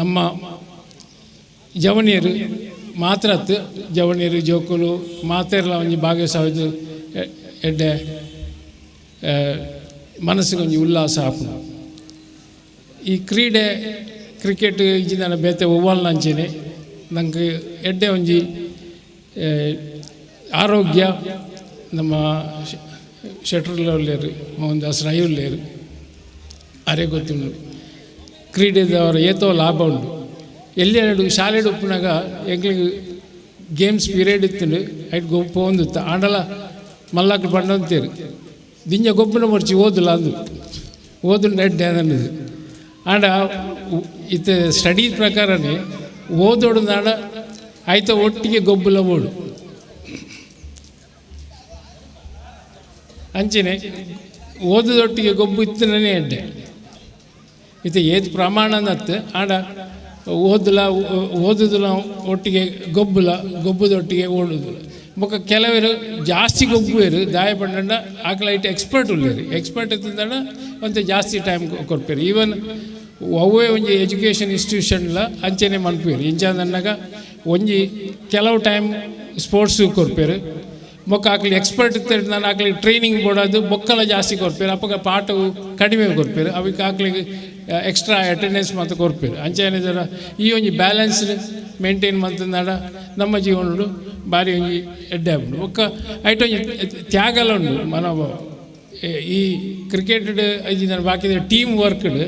ನಮ್ಮ ಜವನಿಯರು ಮಾತ್ರ ಜವನಿಯರು ಜೋಕುಲು ಮಾತೆರ್ಲ ಒಂಜಿ ಭಾಗವಹಿಸೋದು ಎಡ್ಡೆ ಮನಸ್ಸಿಗೆ ಒಂಜಿ ಉಲ್ಲಾಸ ಆಪುಂಡು. ಈ ಕ್ರೀಡೆ ಕ್ರಿಕೆಟ್ ಇಜಿನ ಬೇತೆ ಒವ್ವಾಲ್ನ ಅಂಚನೆ ನಂಗೆ ಎಡ್ಡೆ ಒಂಜಿ ಆರೋಗ್ಯ ನಮ್ಮ ಶೆಟ್ರಲ್ಲ ಉಳ್ಳೇರು ಮೋಹನ್ ದಾಸ್ ರೈ ಉಳ್ಳೇರು ಅರೆ ಗೊತ್ತುಂಡು ಕ್ರೀಡೆದವರ ಏತೋ ಲಾಭ ಉಂಡು ಎಲ್ಲೆರಡು ಶಾಲೆ ಉಪ್ಪಿನಾಗ ಎಂಗ್ಲಿಗೆ ಗೇಮ್ಸ್ ಪೀರಿಯಡ್ ಇತ್ತು ಐಟ್ ಗೊಬ್ಬ ಹೊಂದುತ್ತ ಆಂಡಲ ಮಲ್ಲಾಕ ಬಂಡಂತೇರು ದಿಂಜ ಗೊಬ್ಬನ ಮರ್ಚಿ ಓದಿಲ್ಲ ಅಂದು ಓದು ಎಡ್ಡೆ ಅನ್ನೋದು ಆಂಡ ಇತ್ತ ಸ್ಟಡೀಸ್ ಪ್ರಕಾರನೇ ಓದೋಡು ನಾಡ ಆಯ್ತ ಒಟ್ಟಿಗೆ ಗೊಬ್ಬಲ ಓಡು ಅಂಚನೆ ಓದದೊಟ್ಟಿಗೆ ಗೊಬ್ಬು ಇತ್ತನೇ ಎಡ್ಡೆ ಇತ್ತ ಏದು ಪ್ರಮಾಣ ಅನ್ನತ್ತೆ ಆಡ ಓದುದಿಲ್ಲ ಒಟ್ಟಿಗೆ ಗೊಬ್ಬದೊಟ್ಟಿಗೆ ಓಡುದಿಲ್ಲ ಬೊಕ್ಕ ಕೆಲವರು ಜಾಸ್ತಿ ಗೊಬ್ಬುವೇರು ದಾಯ ಪಂಡ ಆಕಲೈಟ್ ಎಕ್ಸ್ಪರ್ಟ್ ಉಳ್ಳೇರು ಎಕ್ಸ್ಪರ್ಟ್ ಇತ್ತಂದ ಒಂದು ಜಾಸ್ತಿ ಟೈಮ್ ಕೊಡ್ಪೇರು ಈವನ್ ಅವೇ ಒಂಜಿ ಎಜುಕೇಷನ್ ಇನ್ಸ್ಟಿಟ್ಯೂಷನ್ಲ ಅಂಚನೆ ಮನ್ಪೇರು ಇಂಚಾಂದನ್ನಾಗ ಒಂಜಿ ಕೆಲವು ಟೈಮ್ ಸ್ಪೋರ್ಟ್ಸ್ ಕೊಡ್ಪೇರು ಬೊಕ್ಕ ಆಕಲಿ ಎಕ್ಸ್ಪರ್ಟ್ ಇರ್ತಾರೆ ನಾನು ಆಕಲಿಗೆ ಟ್ರೈನಿಂಗ್ ಕೊಡೋದು ಬೊಕ್ಕಲ ಜಾಸ್ತಿ ಕೊಡ್ಪೇರು ಅಪ್ಪಗ ಪಾಠವು ಕಡಿಮೆ ಕೊಡ್ಪೇರು ಅವಕ್ಕೆ ಆಕಲಿಗೆ ಎಕ್ಸ್ಟ್ರಾ ಅಟೆಂಡೆನ್ಸ್ ಮತ್ತು ಕೊಡ್ಪೇರು ಅಂಚೆನ ಈ ಒಂಜಿ ಬ್ಯಾಲೆನ್ಸ್ ಮೇಂಟೈನ್ ಮಂತಂದಾಡ ನಮ್ಮ ಜೀವನ ಬಾರಿ ಒಂಜಿ ಎಡ್ಡೆ ಆಗ್ಬಿಡು ಬೊಕ್ಕ ಐಟ್ ಒಂಜಿ ತ್ಯಾಗಲ ಉಂಡು ಮನೋಭಾವ ಈ ಕ್ರಿಕೆಟ್ ಐದು ಬಾಕಿದ ಟೀಮ್ ವರ್ಕ್ಡ್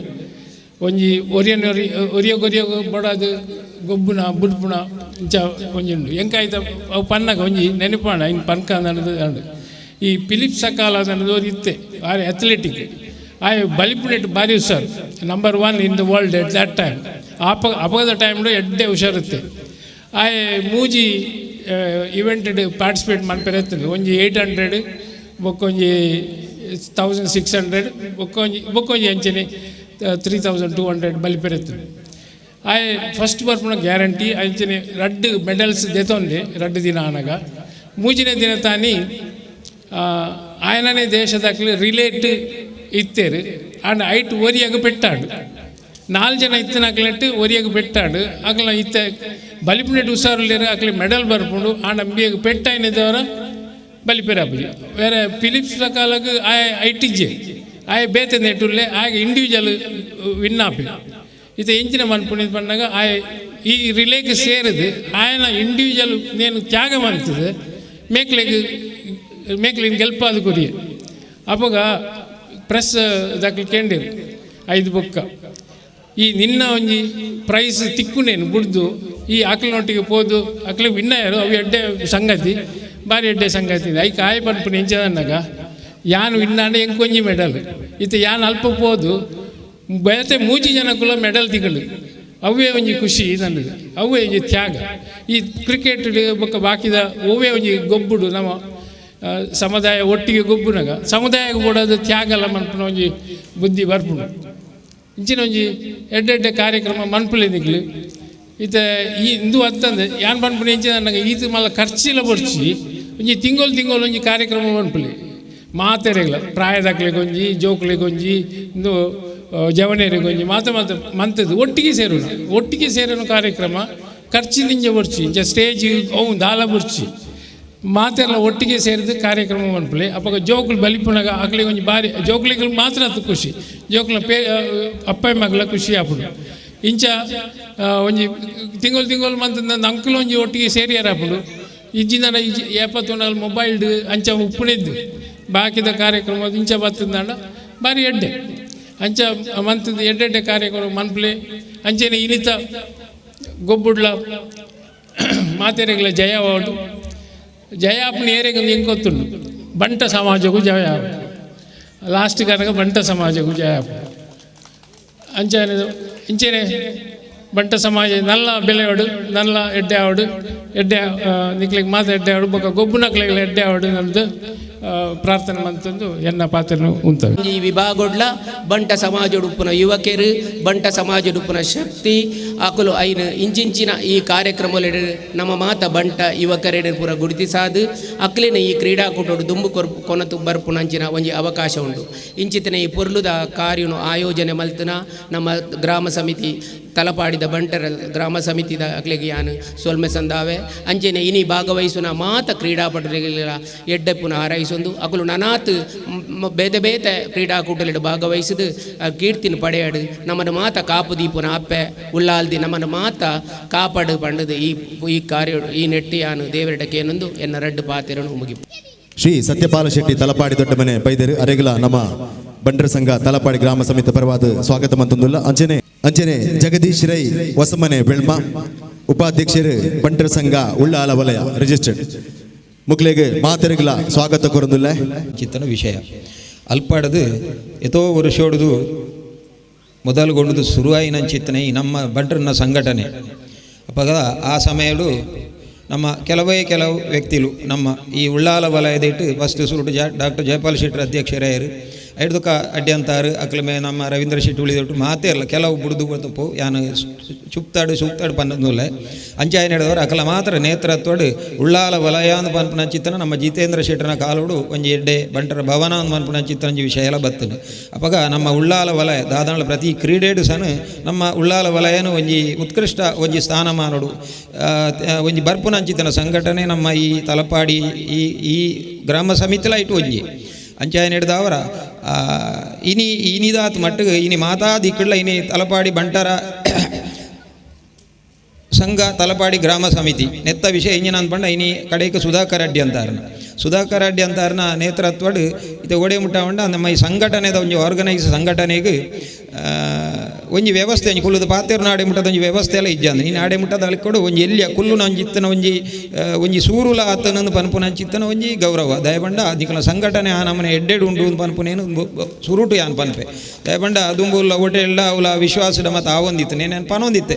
ಒಂಜಿ ಒರಿಯೊ ಬಡದು ಗೊಬ್ಬುನ ಬುಡ್ಪುಣ ಇಂಚ ಒಂಜಿ ಉಂಡು ಎಂಕಾಯ್ತ ಅವು ಪನ್ನಾಗ ಒಂಜಿ ನೆನಪಾಣ ಇನ್ನು ಪನ್ಕ ಅನ್ನೋದು ಅಂಡು ಈ ಫಿಲಿಪ್ ಸಕಾಲ ಅನ್ನೋದು ಅವ್ರು ಇತ್ತೆ ಬಾರಿ ಅಥ್ಲೆಟಿಕ್ ಆಯ್ ಬಲಿಪುನೆಟ್ ಬಾರಿ ಹುಷಾರು number 1 in the world at that time ಅಪಗದ ಟೈಮ್ಡು ಎಡ್ಡೆ ಹುಷಾರುತ್ತೆ ಆಯ್ ಮೂಜಿ ಇವೆಂಟ್ ಪಾರ್ಟಿಸಿಪೇಟ್ ಮನ್ಪೇರೆ ಒಂಜಿ 800 ಬೊಕ್ಕೊಂಜಿ 1600 ಬೊಕ್ಕೊಂಜಿ ಅಂಚನೆ 3200 ಬಲಿಪೆರೆತ್ತು ಆಯ್ ಫಸ್ಟ್ ಬರ್ಪುನ ಗ್ಯಾರಂಟಿ ಅಂಚನೆ ರಡ್ಡು ಮೆಡಲ್ಸ್ ದೆತೊಂಡೆ ರಡ್ಡು ದಿನ ಆನಗ ಮೂಜಿನೇ ದಿನ ತಾನಿ ఆయననే దేశದಾಗಲಿ ರಿಲೇಟ್ ಇತ್ತೇರು ಆಂಡ ಐಟ್ ಒರಿಯಾಗ ಪೆಟ್ಟಾಡು 4 ಜನ ಇತ್ತನಾಕ್ಲೆಟ್ಟು ಒರಿಯಾಗ ಪೆಟ್ಟಾಡು ಅಕ್ಲ ಇತ್ತ ಬಲಿಪಿನೆಟ್ ಹುಷಾರುಲೇರು ಅಕ್ಲಿ ಮೆಡಲ್ ಬರ್ಪುಂಡು ಆಂಡ ಅಂಬಿಯಾಗ ಪೆಟ್ಟಾಯಿನದವರ ಬಲಿಪೆರಾಪುಜಿ ಬೇರೆ ಫಿಲಿಪ್ಸ್ ಕಾಲಕ್ಕೆ ಆಯ ಐಟಿಜ್ಜೆ ಆಯ ಬೇತೆ ನೆಟ್ಟುಲ್ಲೆ ಆಗ ಇಂಡಿವಿಜುವಲ್ ವಿನ್ನಾಪಿ ಇತ್ತ ಎಂಚಿನ ಮನ್ಪುಣಿದ್ ಬಂದಾಗ ಆಯ ಈ ರಿಲೇಗೆ ಸೇರಿದು ಆಯನ ಇಂಡಿವಿಜುವಲ್ ನೇನು ತ್ಯಾಗ ಮಾಡ್ತದೆ ಮೇಕ್ಲಿನ ಗೆಲ್ಪಾದ ಕೊರಿಯ ಅವಾಗ ಪ್ರೆಸ್ ದಾಖಲೆ ಕೇಂದಿರು 5 ಬೊಕ್ಕ ಈ ನಿನ್ನ ಒಂಜಿ ಪ್ರೈಸ್ ತಿಕ್ಕುನೇನು ಬಿಡ್ದು ಈ ಆಕಲಿನೊಟ್ಟಿಗೆ ಹೋದು ಆಕಲಿ ವಿನ್ನಯರು ಅವು ಎಡ್ಡೆ ಸಂಗತಿ ಭಾರಿ ಎಡ್ಡೆ ಸಂಗತಿ ಐಕ ಆಯ್ ಪನ್ಪುನ ಎಂಚದನ್ನಾಗ ಯಾನು ವಿನ್ನಾಂಡ ಎಂಕೊಂಜಿ ಮೆಡಲ್ ಇತ್ತು ಯಾನು ಅಲ್ಪ ಹೋದು ಬೇತೆ 3 ಜನಕ್ಕೂ ಮೆಡಲ್ ತಿಗಳು ಅವೇ ಒಂಜಿ ಖುಷಿ ನನಗೆ ಅವೇ ಒಂಜಿ ತ್ಯಾಗ ಈ ಕ್ರಿಕೆಟ್ ಬೊಕ್ಕ ಬಾಕಿದ ಅವೇ ಒಂಜಿ ಗೊಬ್ಬುಡು ನಮ್ಮ ಸಮುದಾಯ ಒಟ್ಟಿಗೆ ಗೊಬ್ಬುನಾಗ ಸಮುದಾಯಕ್ಕೆ ಕೊಡೋದು ತ್ಯಾಗಲ್ಲ ಮನ್ಪುನ ಒಂಜಿ ಬುದ್ಧಿ ಬರ್ಪುಂಡು ಇಂಚಿನ ಒಂಜಿ ಎಡ್ಡೆಡ್ಡೆ ಕಾರ್ಯಕ್ರಮ ಮನ್ಪುಲೆ ನಿಗ್ಲು ಇತ್ತ ಈ ಇಂದು ಅಂತಂದು ಯಾನ್ ಮನ್ಪುನ ಇಂಚಿನ ನನಗೆ ಈತ ಮಲ್ಲ ಖರ್ಚಿಲ್ಲ ಬಡ್ಸಿ ಒಂಜಿ ತಿಂಗಳು ಒಂಜಿ ಕಾರ್ಯಕ್ರಮ ಮನ್ಪುಲೆ ಮಾತೆರೆಗ್ಲ ಪ್ರಾಯದಾಕ್ಲೆಗೊಂಜಿ ಜೋಕ್ಲೆಗೊಂಜಿ ಇಂದು ಜವನೇರಿಗೊಂಜಿ ಮಂತದ್ದು ಒಟ್ಟಿಗೆ ಸೇರೋನು ಕಾರ್ಯಕ್ರಮ ಖರ್ಚಿನಿಂಜ ಬಡ್ಸಿ ಇಂಚ ಸ್ಟೇಜ್ ಅವು ದಾಲ ಬಡ್ಸಿ ಮಾತೆಲ್ಲ ಒಟ್ಟಿಗೆ ಸೇರಿದ ಕಾರ್ಯಕ್ರಮ ಮನ್ಪಲೆ ಅಪ್ಪಾಗ ಜೋಕ್ಲು ಬಲಿಪುನಾಗ ಆಕಳಿಗೆ ಒಂಜಿ ಬಾರಿ ಜೋಕ್ಲಿಗಳು ಮಾತ್ರ ಅದು ಖುಷಿ ಜೋಕ್ಲ ಅಪ್ಪ ಮಗಳ ಖುಷಿ ಆಪುಡು ಇಂಚ ಒಂಜಿ ತಿಂಗಳು ಮಂತಂದ ಅಂಕಲ್ ಒಂಜಿ ಒಟ್ಟಿಗೆ ಸೇರಿಯಾರ ಆಪುಡು ಇಜ್ಜಿನ 74 ಮೊಬೈಲ್ಡ್ ಅಂಚ ಉಪ್ಪುಣಿದ್ದು ಬಾಕಿದ ಕಾರ್ಯಕ್ರಮ ಇಂಚ ಬತ್ತಂದಾಂಡ ಬಾರಿ ಎಡ್ಡೆ ಅಂಚ ಮಂತದ ಎಡ್ಡೆಡ್ಡೆ ಕಾರ್ಯಕ್ರಮ ಮನ್ಪಲೆ ಅಂಚೆನೆ ಇನಿತ ಗೊಬ್ಬುಡ್ಲ ಮಾತೆರೆಗಳ ಜಯವಾಡು ಜಯಾಪ್ನ ಏರೆಗೊಂದು ಹೆಂಗೆ ಗೊತ್ತುಂಡು ಬಂಟ ಸಮಾಜಕ್ಕೂ ಜಯ ಲಾಸ್ಟ್ ಕನಕ ಬಂಟ ಸಮಾಜಕ್ಕೂ ಜಯ ಇಂಚೆನೆ ಬಂಟ ಸಮಾಜ ನಲ್ಲ ಬೆಲೆಯೋಡು ನಲ್ಲ ಎಡ್ಡೆ ಆವಡು ಎಡ್ಡೆ ನಿಕ್ಲಿಗೆ ಮಾತು ಎಡ್ಡೆ ಆವಡು ಬೊಕ್ಕ ಗೊಬ್ಬುನಕ್ಲೆಗಳ ಎಡ್ಡೆ ಆವಡು ನಮ್ಮದು ಪ್ರಾರ್ಥನೆ ಮಂತಂದು ಎನ್ನ ಪಾತ್ರನು ಉಂಟು ಈ ವಿಭಾಗೊಡ್ಲ ಬಂಟ ಸಮಾಜ ಉಡುಪುನ ಯುವಕರು ಬಂಟ ಸಮಾಜ ಉಡುಪುನ ಶಕ್ತಿ ಆಕಲು ಐನು ಇಂಚಿಂಚಿನ ಈ ಕಾರ್ಯಕ್ರಮ ನಮ್ಮ ಮಾತ ಬಂಟ ಯುವಕರೆಡೆ ಪೂರ ಗುರುತಿಸಾದು ಅಕ್ಲಿನ ಈ ಕ್ರೀಡಾಕೂಟೋಡು ದುಂಬು ಕೊನತು ಬರ್ಪುನಂಚಿನ ಒಂಜಿ ಅವಕಾಶ ಉಂಟು ಇಂಚಿತನ ಈ ಪೊರ್ಲುದ ಕಾರ್ಯನು ಆಯೋಜನೆ ಮಲ್ತನ ನಮ್ಮ ಗ್ರಾಮ ಸಮಿತಿ ತಲಪಾಡಿದ ಬಂಟರ ಗ್ರಾಮ ಸಮಿತಿದ ಅಕ್ಲಿಗೆ ಯಾನು ಸೊಲ್ಮೆ ಸಂದಾವೆ ಅಂಚೆನೆ ಇನಿ ಭಾಗವಹಿಸುನ ಮಾತ ಕ್ರೀಡಾಪಟುಗಳ ಎಡ್ಡೆ ಪುನಃ ಹಾರೈಸೊಂದು ಅಕಲು ನನಾತ್ ಬೇತೆ ಬೇತೆ ಕ್ರೀಡಾಕೂಟಲಿಡು ಭಾಗವಹಿಸಿದು ಕೀರ್ತಿನ ಪಡೆಯಡು ನಮ್ಮನ್ನು ಮಾತ ಕಾಪು ದೀಪುನ ಅಪ್ಪೆ ಉಳ್ಳಾಲ್ದಿ ನಮ್ಮನ್ನು ಮಾತ ಕಾಪಾಡು ಪಂಡದು ಈ ಕಾರ್ಯ ಈ ನೆಟ್ಟಿಯಾನು ದೇವರಿಡಕ್ಕೆ ಏನೊಂದು ಎನ್ನ ರಡ್ಡು ಪಾತೆರನು ಮುಗಿ ಶ್ರೀ ಸತ್ಯಪಾಲ ಶೆಟ್ಟಿ ತಲಪಾಡಿ ದೊಡ್ಡ ಮನೆ ಬೈದರು ಅರೆಗಲ ನಮ್ಮ ಬಂಡರ ಸಂಘ ತಲಪಾಡಿ ಗ್ರಾಮ ಸಮಿತಿ ಪರವಾದ ಸ್ವಾಗತ ಮಂತಂದುಲ್ಲ ಅಂಚನೆ ಜಗದೀಶ್ ರೈ ಹೊಸಮನೆ ಬೆಳ್ಮ ಉಪಾಧ್ಯಕ್ಷರು ಬಂಡರ ಸಂಘ ಉಳ್ಳಾಲ ವಲಯ ರಿಜಿಸ್ಟರ್ಡ್ ಮುಕ್ಲೆಗೆ ಮಾತೆರೆಗಲ ಸ್ವಾಗತ ಕೊರಂದುಲ್ಲ ಚಿತ್ತನ ವಿಷಯ ಅಲ್ಪಾಡದು ಎತೋ ವರ್ಷೋಡುದು ಮೊದಲುಗೊಂಡು ಶುರುವಾಯಿನಂಚಿತ್ತನೆ ಈ ನಮ್ಮ ಬಂಟರನ ಸಂಘಟನೆ ಅಪ್ಪಾಗ ಆ ಸಮಯಡು ನಮ್ಮ ಕೆಲವು ವ್ಯಕ್ತಿಗಳು ನಮ್ಮ ಈ ಉಳ್ಳಾಲ ವಲಯದ ಇಟ್ಟು ಫಸ್ಟ್ ಸುರುಟು ಡಾಕ್ಟರ್ ಜಯಪಾಲ್ ಶೆಟ್ಟರ್ ಅಧ್ಯಕ್ಷರಾಯರು ಐಡ್ದುಕ ಅಡ್ಡಿ ಅಂತಾರೆ ಅಕ್ಲಮೆ ನಮ್ಮ ರವೀಂದ್ರ ಶೆಟ್ಟಿ ಉಳಿದೊಟ್ಟು ಮಾತೇ ಇಲ್ಲ ಕೆಲವು ಬುಡ್ದು ಗೊತ್ತಪ್ಪು ಯಾನು ಸೂಕ್ತಾಡು ಪನ್ನದಲ್ಲ ಅಂಚಾಯ ನಡೆದವರು ಅಕಲ ಮಾತ್ರ ನೇತೃತ್ವಡು ಉಳ್ಳಾಲ ವಲಯ ಅಂದ್ ಪನ್ಪುನ ಚಿತ್ತನ ನಮ್ಮ ಜಿತೇಂದ್ರ ಶೆಟ್ಟರ್ನ ಕಾಲೋಡು ಒಂಜಿ ಎಡ್ಡೆ ಬಂಟರ ಭವನ ಅಂದ್ ಪನ್ಪುನ ಚಿತ್ತನ ವಿಷಯ ಎಲ್ಲ ಬತ್ತನು ಅಪ್ಪಾಗ ನಮ್ಮ ಉಳ್ಳಾಲ ವಲಯ ದಾದಾಳ ಪ್ರತಿ ಕ್ರೀಡೆಡು ಸಹ ನಮ್ಮ ಉಳ್ಳಾಲ ವಲಯನು ಒಂಜಿ ಉತ್ಕೃಷ್ಟ ಒಂಜಿ ಸ್ಥಾನಮಾನೋಡು ಒಂಜಿ ಬರ್ಪುನ ಚಿತ್ತನ ಸಂಘಟನೆ ನಮ್ಮ ಈ ತಲಪಾಡಿ ಈ ಗ್ರಾಮ ಸಮಿತಿಲ ಇಟ್ಟು ಒಂಜಿ ಅಂಚಾಯ ನಡೆದವರ ಇನಿದಾತ್ ಮಟ್ಟಿಗೆ ಇನಿ ಮಾತಾದಿಕ್ಕಳ್ಳ ಇನಿ ತಲಪಾಡಿ ಬಂಟರ ಸಂಘ ತಲಪಾಡಿ ಗ್ರಾಮ ಸಮಿತಿ ನೆತ್ತ ವಿಷಯ ಇಂಜಿನ ಅಂದ್ಪಂಡ ಇನಿ ಕಡೆಗೆ ಸುಧಾಕರ್ ಅಡ್ಡಿ ಅಂತಾರನ ನೇತೃತ್ವಡು ಇದು ಓಡೆ ಮುಟ್ಟ ನಮ್ಮ ಈ ಸಂಘಟನೆದ ಒಂದು ಆರ್ಗನೈಸ್ ಸಂಘಟನೆಗೆ ಒಂಜಿ ವ್ಯವಸ್ಥೆ ಒಂಜಿ ಕುಲ್ಲುದ ಪಾತೆರು ನಾಡೆ ಮುಟ್ಟದ ಒಂಜಿ ವ್ಯವಸ್ಥೆ ಎಲ್ಲ ಇಜ್ಜಂದು ನೀನು ಆಡೆ ಮುಟ್ಟದ ಅಲ್ಲಿ ಕೊಡು ಒಂಜಿ ಎಲ್ಲಿಯ ಕುಲ್ಲು ನಂಜಿತ್ತನ ಒಂಜಿ ಸೂರುಲ ಆತನಂದು ಪನ್ಪುನ ಹಂಚಿತ್ತನ ಒಂಜಿ ಗೌರವ ದಯಬಂಡ ದಿಕ್ಕಲ ಸಂಘಟನೆ ಆ ನಮ್ಮನೆ ಎಡ್ಡೆಡು ಉಂಡು ಪನ್ಪುನೇನು ಸುರುಟು ಯಾನ್ ಪನ್ಪೆ ದಯಬಂಡ ದುಂಬುಲ್ಲ ಹೋಟೆಲ್ಡ ಅವಳ ವಿಶ್ವಾಸದ ಮತ್ತು ಆವೊಂದಿತ್ತು ನೇನು ಪನೊಂದಿತ್ತೆ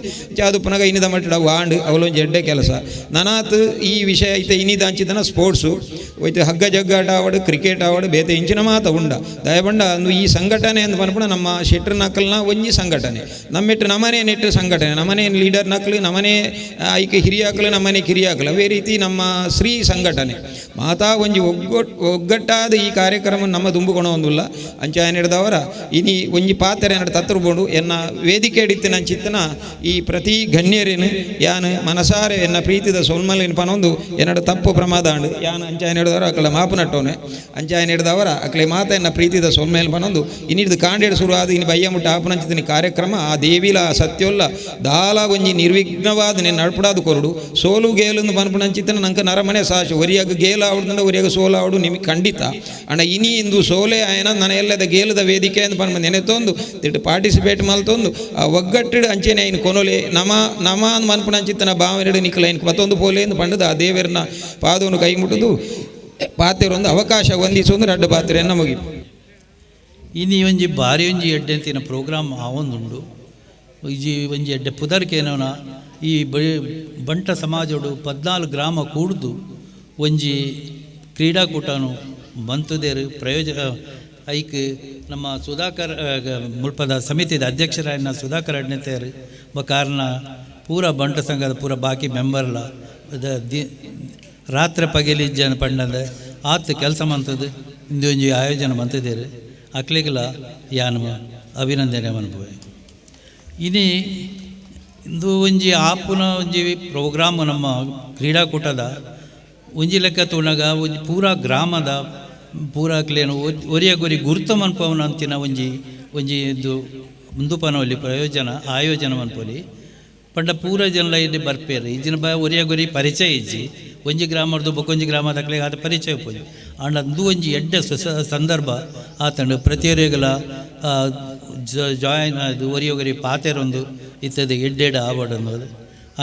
ಅದು ಪುನಗ ಇನ್ನಿದ ಮಟ್ಟದ ವಾಂಡ್ ಅವಳೊಂದು ಎಡ್ಡೆ ಕೆಲಸ ನನಾತ್ ಈ ವಿಷಯ ಐತೆ ಇನ್ನಿದ ಹಂಚಿದನ ಸ್ಪೋರ್ಟ್ಸು ಹೋಯ್ತು ಹಗ್ಗ ಜಗ್ಗಾಟ ಆವಡು ಕ್ರಿಕೆಟ್ ಆವಡು ಬೇತೆ ಇಂಚಿನ ಮಾತ ಉಂಡ ದಯಬಂಡ ಅಂದು ಈ ಸಂಘಟನೆ ಅಂತ ಪನ್ಪುಣ ನಮ್ಮ ಶೆಟ್ರ್ ನಕಲ್ನ ಒಂಜಿ ಸಂಘಟನೆ ನಮ್ಮೆಟ್ಟು ನಮ್ಮನೆ ನೆಟ್ಟು ಸಂಘಟನೆ ನಮ್ಮನೆ ಲೀಡರ್ ನಕಲು ನಮ್ಮನೆ ಐಕೆ ಹಿರಿಯಾಕಲು ನಮ್ಮನೆ ಕಿರಿಯಾಕಲು ಅವೇ ರೀತಿ ನಮ್ಮ ಶ್ರೀ ಸಂಘಟನೆ ಮಾತಾ ಒಂಜಿ ಒಗ್ಗಟ್ಟಾದ ಈ ಕಾರ್ಯಕ್ರಮ ನಮ್ಮ ದುಂಬುಕೊಣ ಒಂದಿಲ್ಲ ಅಂಚ ಏನಿಡ್ದವರ ಇನಿ ಒಂಜಿ ಪಾತ್ರೆ ಏನಾಡು ತತ್ತರ್ಬೋದು ಎನ್ನ ವೇದಿಕೆ ಹಿಡಿತಿನ ಚಿತ್ತನ ಈ ಪ್ರತಿ ಗಣ್ಯರೇನು ಯಾನು ಮನಸಾರೆ ಎನ್ನ ಪ್ರೀತಿದ ಸೊಲ್ಮಲಿನ ಪನೊಂದು ಏನಾಡು ತಪ್ಪು ಪ್ರಮಾದ ಅಂಡು ಯಾನು ಅಂಚ ಏನಿಡ್ದವರ ಅಕ್ಕಳ ಮಾಪು ನಟ್ಟೋನೆ ಅಂಚ ಏನಿಡ್ದವರ ಅಕ್ಕಳೆ ಮಾತ ಎನ್ನ ಪ್ರೀತಿದ ಸೊಲ್ಮೇಲೆ ಪನೊಂದು ಇನ್ನಿಡ್ದು ಕಾಂಡೇಡು ಶುರು ಆದ ಇನ್ನು ಬಯ್ಯ ಮುಟ್ಟ ಆಪನಂಚಿತಿನ ಕಾರ್ಯಕ್ರಮ ಆ ದೇವಿಲ ಸತ್ಯೋಲ್ಲ ದಾಲ ಒಂಜಿ ನಿರ್ವಿಘ್ನವಾದ నేను నడుపుడాదు కొరుడు సోలు గేలుంದು పనుపునంచితన ನಂಕ ನರಮನೆ ಸಾಶು ಒರಿಯಾಗ ಗೇಲ ಆವಡ್ದಂಡ ಒರಿಯಾಗ ಸೋಲ ಆವಡು ನಿಮಗೆ ಖಂಡಿತ ಅಣ್ಣ ಇನಿ ಇಂದು ಸೋಲೆ ಆಯನ ನನ್ನ ಎಲ್ಲದ ಗೇಲದ ವೇದಿಕೆ ಅಂತ ಪನ್ಮ ನೆನೆತೊಂದು ತಿಟ್ಟು ಪಾರ್ಟಿಸಿಪೇಟ್ ಮಲ್ತೊಂದು ಆ ಒಗ್ಗಟ್ಟಿಡು ಅಂಚೆನೆ ಐನು ಕೊನೊಲೆ ನಮ ಅಂದ್ ಮನ್ಪುನಂಚಿತ್ತನ ಭಾವನೆಡು ನಿಖಲ ಐನು ಮತ್ತೊಂದು ಪೋಲೆ ಎಂದು ಪಂಡದ ಆ ದೇವರನ್ನ ಪಾದವನ್ನು ಕೈ ಮುಟ್ಟುದು ಪಾತ್ರೆರೊಂದು ಅವಕಾಶ ಹೊಂದಿಸೊಂದು ರಡ್ಡು ಪಾತ್ರೆಯನ್ನು ಮುಗಿ ಇನಿ ಒಂಜಿ ಬಾರಿ ಒಂಜಿ ಎಡ್ಡೆಂತಿನ ಪ್ರೋಗ್ರಾಮ್ ಆವೊಂದುಂಡು ಇಜಿ ಒಂಜಿ ಎಡ್ಡೆ ಪುದರ್ಕೇನೋನ ಈ ಬಂಟ ಸಮಾಜಡು 14 ಗ್ರಾಮ ಕೂಡ್ದು ಒಂಜಿ ಕ್ರೀಡಾಕೂಟನು ಬಂತುದೇರು ಪ್ರಯೋಜನ ಐಕ್ ನಮ್ಮ ಸುಧಾಕರ್ ಮುಲ್ಪದ ಸಮಿತಿದ ಅಧ್ಯಕ್ಷರಾಯನ ಸುಧಾಕರ್ ಅಡ್ನೆತೆಯರು ಕಾರಣ ಪೂರ ಬಂಟ ಸಂಘದ ಪೂರ ಬಾಕಿ ಮೆಂಬರ್ಲ ರಾತ್ರಿ ಪಗೆಲಿ ಜನ ಪಂಡದ ಆತ ಕೆಲಸ ಮಂತದ್ದು ಇಂದು ಒಂಜಿ ಆಯೋಜನೆ ಮಂತಿದ್ದೇರು ಅಕ್ಲಿಗಲ ಯಾನು ಅಭಿನಂದನೆ ಅನ್ಭವ ಇನಿ ಇಂದು ಒಂಜಿ ಆಪುನ ಒಂಜಿ ಪ್ರೋಗ್ರಾಮ್ ನಮ್ಮ ಕ್ರೀಡಾಕೂಟದ ಒಂಜಿ ಲೆಕ್ಕ ತೋಣಗ ಒಂಜಿ ಪೂರ ಗ್ರಾಮದ ಪೂರ ಕ್ಲೇನು ಒರಿಯಾಗೊರಿ ಗುರುತ ಮನ್ಪವನ ಅಂತಿನ ಒಂಜಿ ಇದು ಮುಂದುಪನವಲ್ಲಿ ಆಯೋಜನ ಮನ್ಪೊಲಿ ಪಂಡ ಪೂರ ಜನಲ ಇಲ್ಲಿ ಬರ್ಪೇರು ಇಜಿನ ಒರಿಯಾಗೊರಿ ಪರಿಚಯ ಇಜ್ಜಿ ಒಂಜಿ ಗ್ರಾಮದ್ದು ಬೊಕೊಂಜಿ ಗ್ರಾಮದಕ್ಲೆ ಆತ ಪರಿಚಯ ಪೋಯಿ ಅಂಡ ಅಂದು ಒಂಜಿ ಎಡ್ಡೆ ಸಂದರ್ಭ ಆತಂಡು ಪ್ರತಿಯೊರಿಗಲ ಜಾಯಿನ್ ಅದು ಒರಿಯೊಗರಿ ಪಾತೆರೊಂದು ಇತ್ತದೆ ಎಡ್ಡೆಡ್ ಅವಾರ್ಡ್ ಅನ್ನೋದು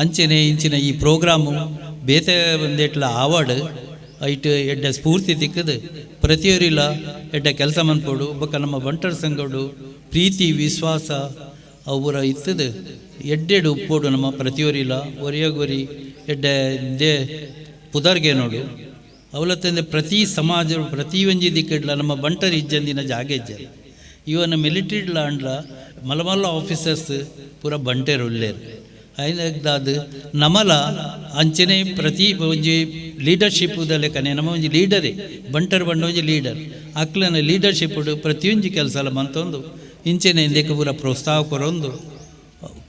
ಅಂಚೆನೆ ಇಂಚಿನ ಈ ಪ್ರೋಗ್ರಾಮು ಬೇತೆ ಒಂದೆಟ್ಲ ಅವಾರ್ಡ್ ಐಟ್ ಎಡ್ಡೆ ಸ್ಫೂರ್ತಿ ತಿಕ್ಕದು ಪ್ರತಿಯೊರಿಲ್ಲ ಎಡ್ಡೆ ಕೆಲಸ ಮನ್ಪೋಡು ಬೊಕ್ಕ ನಮ್ಮ ಬಂಟರ್ ಸಂಘಡು ಪ್ರೀತಿ ವಿಶ್ವಾಸ ಅವರ ಇತ್ತದು ಎಡ್ಡೆಡು ಉಪ್ಪೋಡು ನಮ್ಮ ಪ್ರತಿಯೊರಿಲ್ಲ ಒರಿಯಗೊರಿ ಎಡ್ಡೆ ದೇ ಪುದರ್ಗೆ ನೋಡು ಅವಲತ್ತಂದೆ ಪ್ರತಿ ಸಮಾಜ ಪ್ರತಿ ಒಂಜಿ ದಿಕ್ಕಡ್ಲ ನಮ್ಮ ಬಂಟರ್ ಇಜ್ಜಂದಿನ ಜಾಗೆ ಇಜ್ಜ ಇವನ ಮಿಲಿಟರಿಡ್ಲ ಅಂಡ್ಲ ಮಲಮಲ್ಲ ಆಫೀಸರ್ಸ್ ಪೂರ ಬಂಟೇರು ಉಳ್ಳೇರು ಐದಾದ ನಮಲ ಅಂಚನೆ ಪ್ರತಿ ಒಂಜಿ ಲೀಡರ್ಶಿಪ್ದಲ್ಲೇ ಕನೆ ನಮ್ಮ ಒಂಜಿ ಲೀಡರೇ ಬಂಟರ್ ಬಂಡ ಒಂಜಿ ಲೀಡರ್ ಅಕ್ಲನ ಲೀಡರ್ಶಿಪ್ ಪ್ರತಿಯೊಂಜಿ ಕೆಲಸ ಎಲ್ಲ ಮಂತೊಂದು ಇಂಚೆನೆ ಇಂದಕ್ಕೆ ಪೂರ ಪ್ರೋತ್ಸಾಹ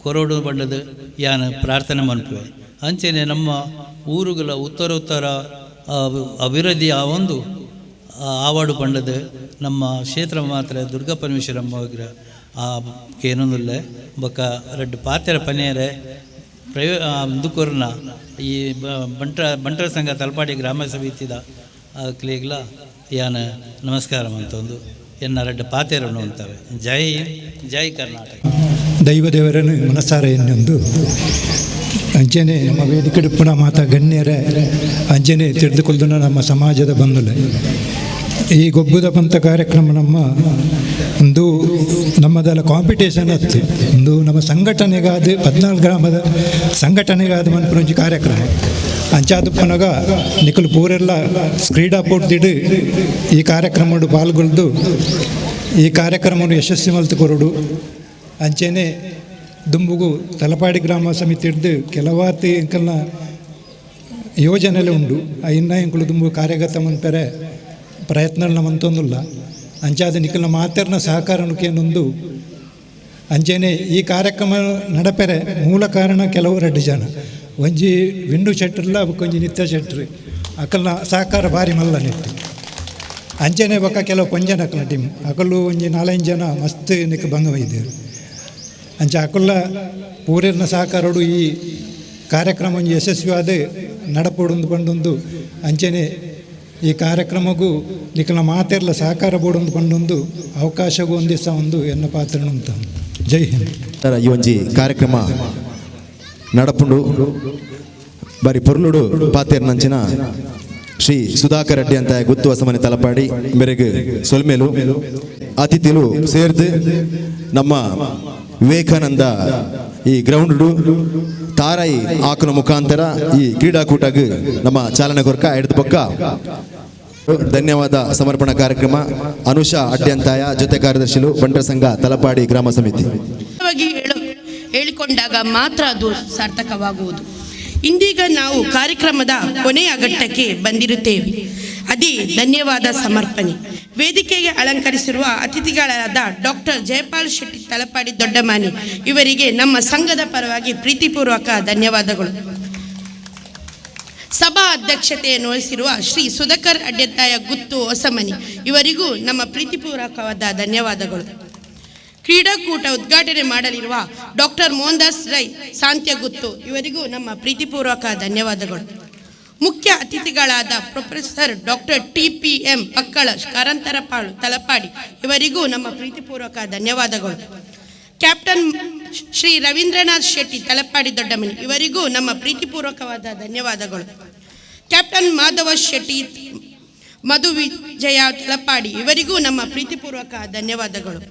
ಕೊರೋಡು ಬಂಡದು ಯಾನು ಪ್ರಾರ್ಥನೆ ಮನ್ಪುವೆ ಅಂಚೆನೆ ನಮ್ಮ ಊರುಗಳ ಉತ್ತರ ಅಭಿವೃದ್ಧಿ ಆ ಒಂದು ಆವಾಡು ಪಂಡದು ನಮ್ಮ ಕ್ಷೇತ್ರ ಮಾತ್ರ ದುರ್ಗಾ ಪರಮೇಶ್ವರಮ್ಮ ಆ ಕೇನೊಂದುಲ್ಲ ಬೊಕ್ಕ ರಡ್ಡು ಪಾತ್ರೆ ಪನೇರೆ ದುಕೊರ್ನ ಈ ಬಂಟರ ಸಂಘ ತಲಪಾಡಿ ಗ್ರಾಮ ಸಮಿತಿದ ಕ್ಲೇಗ್ಲ ಯಾನ ನಮಸ್ಕಾರ ಅಂತಂದು ಎನ್ನ ರಡ್ಡು ಪಾತೆರನ್ನು ಅಂತವೆ ಜೈ ಕರ್ನಾಟಕ ದೈವದೇವರನ್ನು ಮನಸಾರ ಎನ್ನೊಂದು ಅಂಚನೆ ನಮ್ಮ ವೇದಿಕೆಡುಪ್ಪುನ ಮಾತ ಗಣ್ಯರೇ ಅಂಚನೆ ತಿಳಿದುಕೊಳ್ಳುವ ನಮ್ಮ ಸಮಾಜದ ಬಂಧುಲೆ ಈ ಗೊಬ್ಬುದ ಪಂಥ ಕಾರ್ಯಕ್ರಮ ಒಂದು ನಮ್ಮದೆಲ್ಲ ಕಾಂಪಿಟೇಷನ್ ಹತ್ತು ಒಂದು ನಮ್ಮ ಸಂಘಟನೆಗಾದ 14 ಗ್ರಾಮದ ಸಂಘಟನೆಗಾದ ಮನ್ಪುರಂಜಿ ಕಾರ್ಯಕ್ರಮ ಅಂಚಾದುಪ್ಪನಗ ನಿಖಲು ಪೂರೆಲ್ಲ ಕ್ರೀಡಾಪಟುದಿಡು ಈ ಕಾರ್ಯಕ್ರಮ ಪಾಲ್ಗೊಳ್ದು ಈ ಕಾರ್ಯಕ್ರಮವನ್ನು ಯಶಸ್ವಿ ಮಲ್ತು ಕೊರಡು ಅಂಚೆನೆ ದುಂಬುಗು ತಲಪಾಡಿ ಗ್ರಾಮ ಸಮಿತಿ ಹಿಡಿದು ಕೆಲವಾತಿ ಇಂಕಲ್ನ ಯೋಜನೆಲೆ ಉಂಡು ಇನ್ನ ಇಂಕಲು ದುಂಬು ಕಾರ್ಯಗತ ಮನ್ಪೆರೆ ಪ್ರಯತ್ನ ಮಂತೊಂದುಲ್ಲ ಅಂಚಾದ ನಿಖಲ್ನ ಮಾತೆರ್ನ ಸಹಕಾರನಕ್ಕೇನೊಂದು ಅಂಚೆನೆ ಈ ಕಾರ್ಯಕ್ರಮ ನಡಪೆರೆ ಮೂಲ ಕಾರಣ ಕೆಲವು 2 ಜನ ಒಂಜಿ ವಿಂಡು ಶೆಟ್ರಲ್ಲ ಒಂಜಿ ನಿತ್ಯ ಶೆಟ್ರಿ ಅಕಲ್ನ ಸಹಕಾರ ಭಾರಿ ಮಲ್ಲ ನಿಟ್ಟು ಅಂಚೆನೆ ಬೊಕ್ಕ ಕೆಲವು ಕೊಂಜನ ಅಕಲ್ನ ಟೀಮ್ ಅಕಲ್ಲು ಒಂಜಿ 4-5 ಜನ ಮಸ್ತ್ ನಿಕ್ಕ ಭಂಗವೈದ್ಯರು ಅಂಚೆ ಅಕಲ್ಲ ಪೂರ್ಣ ಸಹಕಾರಡು ಈ ಕಾರ್ಯಕ್ರಮ ಒಂಜಿ ಯಶಸ್ವಿಯಾದ ನಡಪೊಡು ಪಂಡೊಂದು ಅಂಚೆನೆ ಈ ಕಾರ್ಯಕ್ರಮಗೂ ನಿಖಲ ಮಾತೆರ್ಲ ಸಹಕಾರ ಬೋಡೊಂದು ಪಂಡೊಂದು ಅವಕಾಶಗೂ ಒಂದಿಸ ಒಂದು ಎನ್ನ ಪಾತ್ರ ಅಂತ ಜೈ ಹಿಂದ್. ಈ ಒಂಜಿ ಕಾರ್ಯಕ್ರಮ ನಡಪುಂಡು ಬಾರಿ ಪೊರ್ಲುಡು ಪಾತೇರ್ ನಂಚಿನ ಶ್ರೀ ಸುಧಾಕರ್ ರೆಡ್ಡಿ ಅಂತ ಗುತ್ತು ಹೊಸಮನೆ ತಲಪಾಡಿ ಮೇರೆಗೆ ಸೊಲ್ಮೇಲು ಅತಿಥಿಲು ಸೇರ್ದು ನಮ್ಮ ವಿವೇಕಾನಂದ ಈ ಗ್ರೌಂಡ್ ತಾರಾಯಿ ಆಕನ ಮುಖಾಂತರ ಈ ಕ್ರೀಡಾಕೂಟಗೆ ನಮ್ಮ ಚಾಲನೆ ಕೊರಕ ಹಿಡಿದು ಪಕ್ಕ ಧನ್ಯವಾದ ಸಮರ್ಪಣಾ ಕಾರ್ಯಕ್ರಮ ಅನುಷಾ ಅಡ್ಯಂತಾಯ ಜೊತೆ ಕಾರ್ಯದರ್ಶಿಲು ಬಂಟರ ಸಂಘ ತಲಪಾಡಿ ಗ್ರಾಮ ಸಮಿತಿ ಹೇಳಿಕೊಂಡಾಗ ಮಾತ್ರ ಅದು ಸಾರ್ಥಕವಾಗುವುದು. ಇಂದೀಗ ನಾವು ಕಾರ್ಯಕ್ರಮದ ಕೊನೆಯ ಘಟ್ಟಕ್ಕೆ ಬಂದಿರುತ್ತೇವೆ. ಅದೇ ಧನ್ಯವಾದ ಸಮರ್ಪಣೆ. ವೇದಿಕೆಗೆ ಅಲಂಕರಿಸಿರುವ ಅತಿಥಿಗಳಾದ ಡಾಕ್ಟರ್ ಜಯಪಾಲ್ ಶೆಟ್ಟಿ ತಲಪಾಡಿ ದೊಡ್ಡಮನೆ ಇವರಿಗೆ ನಮ್ಮ ಸಂಘದ ಪರವಾಗಿ ಪ್ರೀತಿಪೂರ್ವಕ ಧನ್ಯವಾದಗಳು. ಸಭಾ ಅಧ್ಯಕ್ಷತೆಯನ್ನು ವಹಿಸಿರುವ ಶ್ರೀ ಸುಧಾಕರ್ ಅಡ್ಯಂತಾಯ ಗುತ್ತು ಹೊಸಮನಿ ಇವರಿಗೂ ನಮ್ಮ ಪ್ರೀತಿಪೂರ್ವಕವಾದ ಧನ್ಯವಾದಗಳು. ಕ್ರೀಡಾಕೂಟ ಉದ್ಘಾಟನೆ ಮಾಡಲಿರುವ ಡಾಕ್ಟರ್ ಮೋಹನ್ದಾಸ್ ರೈ ಸಾಂತ್ಯಗುತ್ತು ಇವರಿಗೂ ನಮ್ಮ ಪ್ರೀತಿಪೂರ್ವಕ ಧನ್ಯವಾದಗಳು. ಮುಖ್ಯ ಅತಿಥಿಗಳಾದ ಪ್ರೊಫೆಸರ್ ಡಾಕ್ಟರ್ TPM ಪಕ್ಕಳ ಕಾರಂತರಪಾಳು ತಲಪಾಡಿ ಇವರಿಗೂ ನಮ್ಮ ಪ್ರೀತಿಪೂರ್ವಕ ಧನ್ಯವಾದಗಳು. ಕ್ಯಾಪ್ಟನ್ ಶ್ರೀ ರವೀಂದ್ರನಾಥ್ ಶೆಟ್ಟಿ ತಲಪಾಡಿ ದೊಡ್ಡಮನಿ ಇವರಿಗೂ ನಮ್ಮ ಪ್ರೀತಿಪೂರ್ವಕವಾದ ಧನ್ಯವಾದಗಳು. ಕ್ಯಾಪ್ಟನ್ ಮಾಧವ ಶೆಟ್ಟಿ ಮಧು ವಿಜಯ ತಲಪಾಡಿ ಇವರಿಗೂ ನಮ್ಮ ಪ್ರೀತಿಪೂರ್ವಕ ಧನ್ಯವಾದಗಳು.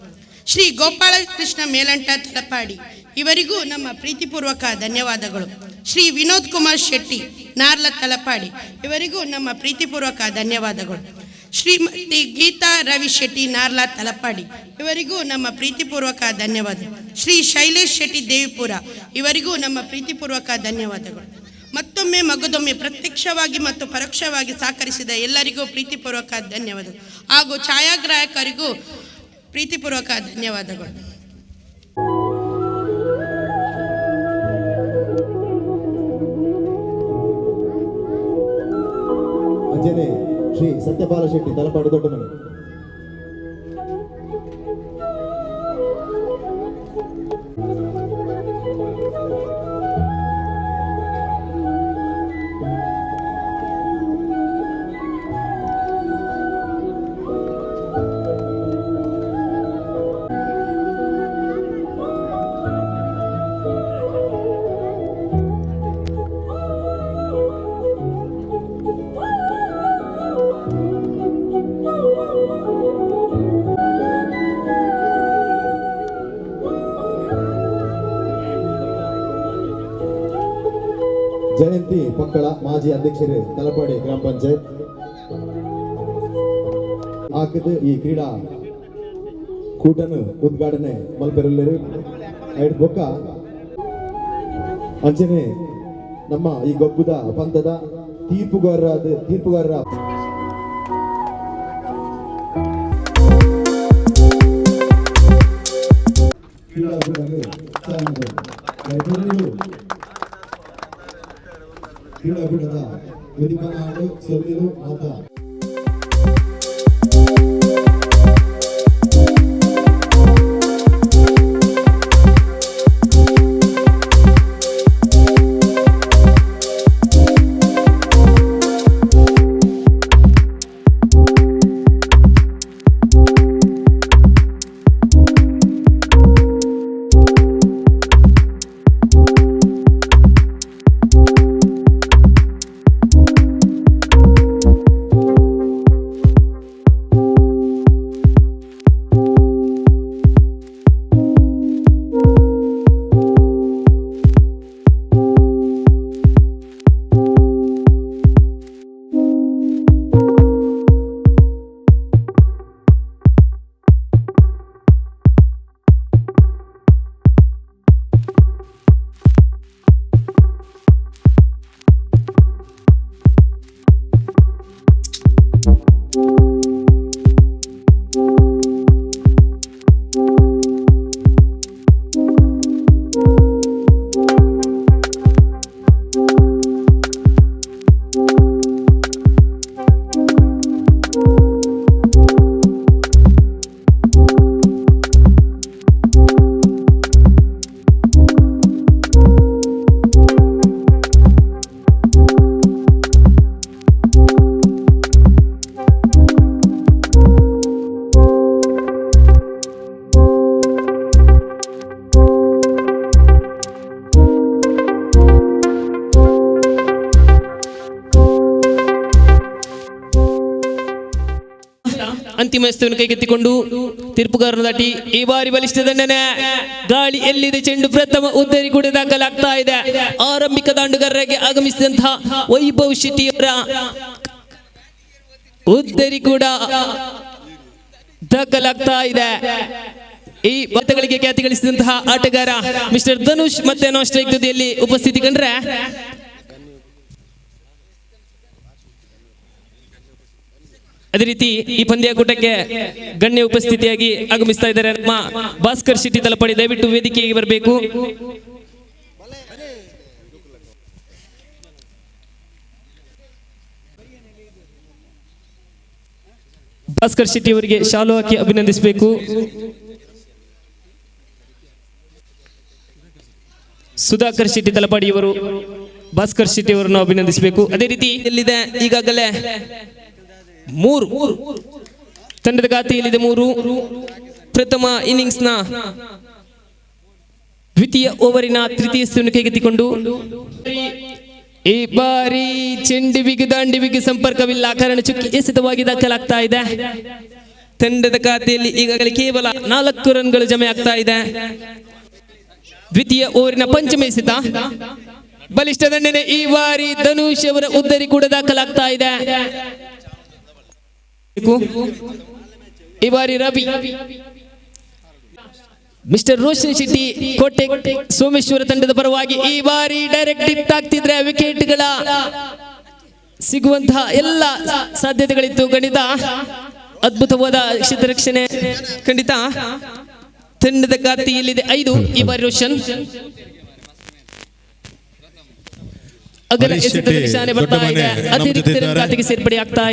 ಶ್ರೀ ಗೋಪಾಲಕೃಷ್ಣ ಮೇಲಂಟ ತಲಪಾಡಿ ಇವರಿಗೂ ನಮ್ಮ ಪ್ರೀತಿಪೂರ್ವಕ ಧನ್ಯವಾದಗಳು. ಶ್ರೀ ವಿನೋದ್ ಕುಮಾರ್ ಶೆಟ್ಟಿ ನಾರ್ಲ ತಲಪಾಡಿ ಇವರಿಗೂ ನಮ್ಮ ಪ್ರೀತಿಪೂರ್ವಕ ಧನ್ಯವಾದಗಳು. ಶ್ರೀಮತಿ ಗೀತಾ ರವಿ ಶೆಟ್ಟಿ ನಾರ್ಲ ತಲಪಾಡಿ ಇವರಿಗೂ ನಮ್ಮ ಪ್ರೀತಿಪೂರ್ವಕ ಧನ್ಯವಾದಗಳು. ಶ್ರೀ ಶೈಲೇಶ್ ಶೆಟ್ಟಿ ದೇವಿಪುರ ಇವರಿಗೂ ನಮ್ಮ ಪ್ರೀತಿಪೂರ್ವಕ ಧನ್ಯವಾದಗಳು. ಮತ್ತೊಮ್ಮೆ ಮಗದೊಮ್ಮೆ ಪ್ರತ್ಯಕ್ಷವಾಗಿ ಮತ್ತು ಪರೋಕ್ಷವಾಗಿ ಸಹಕರಿಸಿದ ಎಲ್ಲರಿಗೂ ಪ್ರೀತಿಪೂರ್ವಕ ಧನ್ಯವಾದಗಳು ಹಾಗೂ ಛಾಯಾಗ್ರಾಹಕರಿಗೂ ಪ್ರೀತಿಪೂರ್ವಕ ಧನ್ಯವಾದಗಳು. ಅಂಜನೆ ಶ್ರೀ ಸತ್ಯಪಾಲ ಶೆಟ್ಟಿ ತಲಪಾಡಿ ದೊಡ್ಡಮನೆ ಜಯಂತಿ ಪಕ್ಕಳ ಮಾಜಿ ಅಧ್ಯಕ್ಷರು ತಲಪಾಡಿ ಗ್ರಾಮ ಪಂಚಾಯತ್ ಹಾಕಿದ್ದು ಈ ಕ್ರೀಡಾ ಕೂಟನು ಉದ್ಘಾಟನೆ ಮಲ್ಪೆರಲ್ಲರು ಐದು ಬೊಕ್ಕ ಅಂಚನೆ ನಮ್ಮ ಈ ಗೊಬ್ಬುದ ಪಂಥದ ತೀರ್ಪುಗಾರರ ಕ್ರೀಡಾಕೂಟದ ವೇದಿಕನಾಡು ಸೊಲ್ಲಿಲು ಮಾತಾ ಅಂತಿಮ ಎಸೆತವನ್ನು ಕೈಗೆತ್ತಿಕೊಂಡು ತೀರ್ಪುಗಾರನ ದಾಟಿ ಈ ಬಾರಿ ಬಲಿಷ್ಠ ದಂಡನೆ. ಗಾಳಿ ಎಲ್ಲಿದೆ ಚೆಂಡು ಪ್ರಥಮ ಉದ್ದರಿ ಕೂಡ ದಾಖಲಾಗ್ತಾ ಇದೆ. ಆರಂಭಿಕ ದಾಂಡುಗಾರರಿಗೆ ಆಗಮಿಸಿದಂತಹ ವೈಭವ್ ಶೆಟ್ಟಿಯವರ ಉದ್ದರಿ ಕೂಡ ದಾಖಲಾಗ್ತಾ ಇದೆ. ಈ ಮತಗಳಿಗೆ ಖ್ಯಾತಿ ಗಳಿಸಿದಂತಹ ಆಟಗಾರ ಮಿಸ್ಟರ್ ಧನುಷ್ ಮತ್ತೆ ನಾನ್ ಸ್ಟ್ರೈಕ್ ತುದಿಯಲ್ಲಿ ಉಪಸ್ಥಿತಿ ಕಂಡ್ರೆ ಅದೇ ರೀತಿ ಈ ಪಂದ್ಯಾಕೂಟಕ್ಕೆ ಗಣ್ಯ ಉಪಸ್ಥಿತಿಯಾಗಿ ಆಗಮಿಸ್ತಾ ಇದ್ದಾರೆ ನಮ್ಮ ಭಾಸ್ಕರ್ ಶೆಟ್ಟಿ ತಲಪಾಡಿ. ದಯವಿಟ್ಟು ವೇದಿಕೆಗೆ ಬರಬೇಕು. ಭಾಸ್ಕರ್ ಶೆಟ್ಟಿ ಅವರಿಗೆ ಶಾಲು ಹಾಕಿ ಅಭಿನಂದಿಸಬೇಕು. ಸುಧಾಕರ್ ಶೆಟ್ಟಿ ತಲಪಾಡಿಯವರು ಭಾಸ್ಕರ್ ಶೆಟ್ಟಿ ಅವರನ್ನು ಅಭಿನಂದಿಸಬೇಕು. ಅದೇ ರೀತಿ ಎಲ್ಲಿದೆ ಈಗಾಗಲೇ 3 ತಂಡದ ಖಾತೆಯಲ್ಲಿದೆ 3. ಪ್ರಥಮ ಇನ್ನಿಂಗ್ಸ್ನ ದ್ವಿತೀಯ ಓವರಿನ ತೃತೀಯ ಸ್ಥಾನಕ್ಕೆ ಕೈಗೆತ್ತಿಕೊಂಡು ಈ ಬಾರಿ ಚೆಂಡುವಿಗೆ ದಾಂಡುವಿಗೆ ಸಂಪರ್ಕವಿಲ್ಲ, ಕಾರಣ ಚುಕ್ಕಿ ಎಸೆತವಾಗಿ ದಾಖಲಾಗ್ತಾ ಇದೆ. ತಂಡದ ಖಾತೆಯಲ್ಲಿ ಈಗಾಗಲೇ ಕೇವಲ 4 ರನ್ಗಳು ಜಮೆ ಆಗ್ತಾ ಇದೆ. ದ್ವಿತೀಯ ಓವರಿನ ಪಂಚಮ ಎಸೆತ ಬಲಿಷ್ಠ ದಂಡನೆ. ಈ ಬಾರಿ ಧನುಷ್ ಅವರ ಉದ್ದರಿ ಕೂಡ ದಾಖಲಾಗ್ತಾ ಇದೆ. ಈ ಬಾರಿ ರವಿ ಮಿಸ್ಟರ್ ರೋಷನ್ ಶೆಟ್ಟಿ ಕೋಟೆ ಸೋಮೇಶ್ವರ ತಂಡದ ಪರವಾಗಿ ಈ ಬಾರಿ ಡೈರೆಕ್ಟ್ ಹಿಟ್ ಆಗ್ತಿದ್ರೆ ವಿಕೆಟ್ಗಳ ಸಿಗುವಂತಹ ಎಲ್ಲ ಸಾಧ್ಯತೆಗಳಿತ್ತು. ಖಂಡಿತ ಅದ್ಭುತವಾದ ಕ್ಷೇತ್ರರಕ್ಷಣೆ. ಖಂಡಿತ ತಂಡದ ಖಾತೆಯಲ್ಲಿದೆ 5. ಈ ಬಾರಿ ರೋಷನ್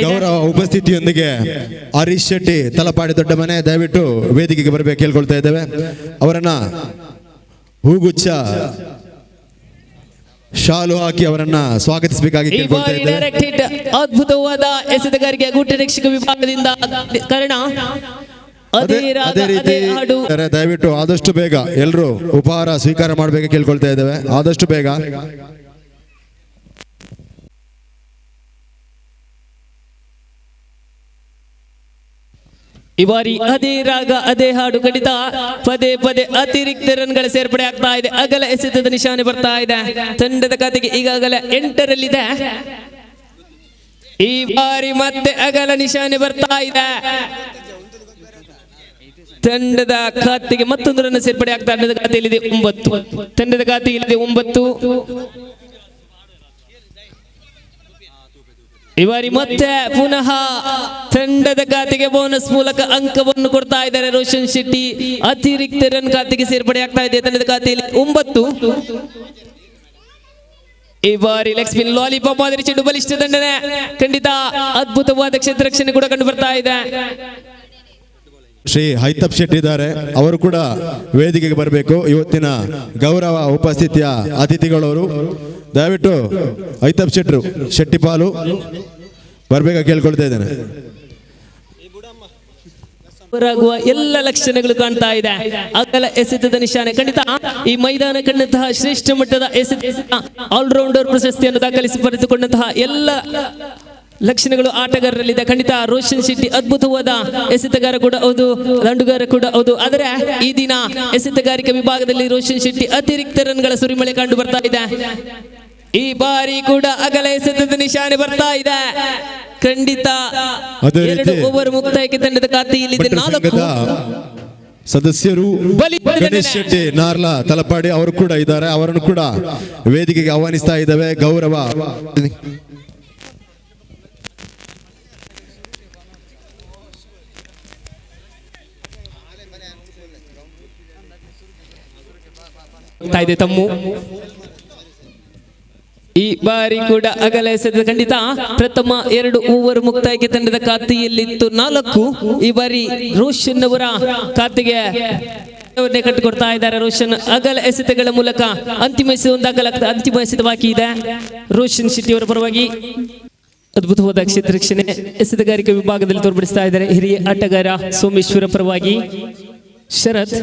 ಗೌರವ ಉಪಸ್ಥಿತಿಯೊಂದಿಗೆ ಹರೀಶ್ ಶೆಟ್ಟಿ ತಲಪಾಡಿ ದೊಡ್ಡ ಮನೆ ದಯವಿಟ್ಟು ವೇದಿಕೆಗೆ ಬರಬೇಕು ಕೇಳ್ಕೊಳ್ತಾ ಇದ್ದೇವೆ. ಅವರನ್ನ ಹೂಗುಚ್ಛ ಶಾಲು ಹಾಕಿ ಅವರನ್ನ ಸ್ವಾಗತಿಸಬೇಕಾಗಿ ಕೇಳ್ಕೊಳ್ತಾ ಇದ್ದೇವೆ. ಅದ್ಭುತವಾದ ಎಸೆತಗಾರಿಕೆ ಗೂಟ ರಕ್ಷಕ ವಿಭಾಗದಿಂದ ಕಾರಣ ಅದೇ ರೀತಿ ದಯವಿಟ್ಟು ಆದಷ್ಟು ಬೇಗ ಎಲ್ಲರೂ ಉಪಹಾರ ಸ್ವೀಕಾರ ಮಾಡಬೇಕು ಕೇಳ್ಕೊಳ್ತಾ ಇದ್ದೇವೆ. ಆದಷ್ಟು ಬೇಗ. ಈ ಬಾರಿ ಅದೇ ರಾಗ ಅದೇ ಹಾಡು. ಖಂಡಿತ ಪದೇ ಪದೇ ಅತಿರಿಕ್ತ ರನ್ಗಳ ಸೇರ್ಪಡೆ ಆಗ್ತಾ ಇದೆ. ಅಗಲ ಎಸೆತದ ನಿಶಾನೆ ಬರ್ತಾ ಇದೆ. ತಂಡದ ಖಾತೆಗೆ ಈಗಾಗಲೇ 8ರಲ್ಲಿದೆ. ಈ ಬಾರಿ ಮತ್ತೆ ಅಗಲ ನಿಶಾನೆ ಬರ್ತಾ ಇದೆ. ತಂಡದ ಖಾತೆಗೆ ಮತ್ತೊಂದು ರನ್ ಸೇರ್ಪಡೆ ಆಗ್ತಾ. ತಂಡದ ಖಾತೆಯಲ್ಲಿದೆ 9. ತಂಡದ ಖಾತೆಯಲ್ಲಿದೆ 9. ಈ ಬಾರಿ ಮತ್ತೆ ಪುನಃ ತಂಡದ ಖಾತೆಗೆ ಬೋನಸ್ ಮೂಲಕ ಅಂಕವನ್ನು ಕೊಡ್ತಾ ಇದ್ದಾರೆ ರೋಷನ್ ಶೆಟ್ಟಿ. ಅತಿರಿಕ್ತ ರನ್ ಖಾತೆಗೆ ಸೇರ್ಪಡೆ ಆಗ್ತಾ ಇದೆ. ತಂಡದ ಖಾತೆಯಲ್ಲಿ 9. ಈ ಬಾರಿ ಲೆಗ್ ಸ್ಪಿನ್ ಲಾಲಿಪಾಪ್ ಮಾದರಿ ಚೆಂಡು ಬಲಿಷ್ಠ ದಂಡನೆ. ಖಂಡಿತ ಅದ್ಭುತವಾದ ಕ್ಷೇತ್ರರಕ್ಷಣೆ ಕೂಡ ಕಂಡು ಬರ್ತಾ ಇದೆ. ಶ್ರೀ ಹೈತಪ್ ಶೆಟ್ಟಿ ಇದ್ದಾರೆ, ಅವರು ಕೂಡ ವೇದಿಕೆಗೆ ಬರಬೇಕು. ಇವತ್ತಿನ ಗೌರವ ಉಪಸ್ಥಿತಿಯ ಅತಿಥಿಗಳವರು ದಯವಿಟ್ಟು ಹೈತಪ್ ಶೆಟ್ರು ಶೆಟ್ಟಿಪಾಲು ಬರಬೇಕಾಗಿ ಕೇಳ್ಕೊಳ್ತಾ ಇದ್ದೇನೆ. ಹೊರಗುವ ಎಲ್ಲ ಲಕ್ಷಣಗಳು ಕಾಣ್ತಾ ಇದೆ. ಅಗಲ ಎಸೆತದ ನಿಶಾನೆ. ಖಂಡಿತ ಈ ಮೈದಾನ ಕಂಡಂತಹ ಶ್ರೇಷ್ಠ ಮಟ್ಟದ ಎಸೆತ ಆಲ್ರೌಂಡರ್ ಪ್ರಶಸ್ತಿಯನ್ನು ದಾಖಲಿಸಿ ಪಡೆದುಕೊಂಡಂತಹ ಎಲ್ಲ ಲಕ್ಷಣಗಳು ಆಟಗಾರರಲ್ಲಿದೆ. ಖಂಡಿತ ರೋಷನ್ ಶೆಟ್ಟಿ ಅದ್ಭುತವಾದ ಎಸೆತಗಾರ ಕೂಡ ಹೌದು, ದಂಡುಗಾರ ಕೂಡ ಹೌದು. ಆದರೆ ಈ ದಿನ ಎಸೆತಗಾರಿಕೆ ವಿಭಾಗದಲ್ಲಿ ರೋಷನ್ ಶೆಟ್ಟಿ ಅತಿರಿಕ್ತ ರನ್ಗಳ ಸುರಿಮಳೆ ಕಂಡು ಬರ್ತಾ ಇದೆ. ಈ ಬಾರಿ ಕೂಡ ಅಗಲ ಎಸೆತದ ನಿಶಾನೆ ಬರ್ತಾ ಇದೆ. ಖಂಡಿತ 2 ಓವರ್ ಮುಕ್ತಾಯಕ್ಕೆ ತಂಡದ ಖಾತೆಯಲ್ಲಿದೆ 4. ಸದಸ್ಯರು ಗಣೇಶ್ ಶೆಟ್ಟಿ ನಾರ್ಲಾ ತಲಪಾಡಿ ಅವರು ಕೂಡ ಇದ್ದಾರೆ. ಅವರನ್ನು ಕೂಡ ವೇದಿಕೆಗೆ ಆಹ್ವಾನಿಸ್ತಾ ಇದ್ದೇವೆ. ಗೌರವ ಇದೆ ತಮ್ಮು. ಈ ಬಾರಿ ಕೂಡ ಅಗಲ ಎಸೆತ. ಖಂಡಿತ ಪ್ರಥಮ 2 ಓವರ್ ಮುಕ್ತಾಯಕ್ಕೆ ತಂಡದ ಖಾತೆಯಲ್ಲಿತ್ತು 4. ಈ ಬಾರಿ ರೋಷನ್ ಅವರ ಖಾತೆಗೆ ಕಟ್ಟಿಕೊಡ್ತಾ ಇದ್ದಾರೆ. ರೋಷನ್ ಅಗಲ ಎಸೆತಗಳ ಮೂಲಕ ಅಂತಿಮ ಎಸೆತ ಬಾಕಿ ಇದೆ. ರೋಷನ್ ಶೆಟ್ಟಿ ಅವರ ಪರವಾಗಿ ಅದ್ಭುತವಾದ ಕ್ಷೇತ್ರರಕ್ಷಣೆ ಎಸೆತಗಾರಿಕೆ ವಿಭಾಗದಲ್ಲಿ ತೋರ್ಪಡಿಸ್ತಾ ಇದ್ದಾರೆ ಹಿರಿಯ ಆಟಗಾರ ಸೋಮೇಶ್ವರ ಪರವಾಗಿ ಶರತ್.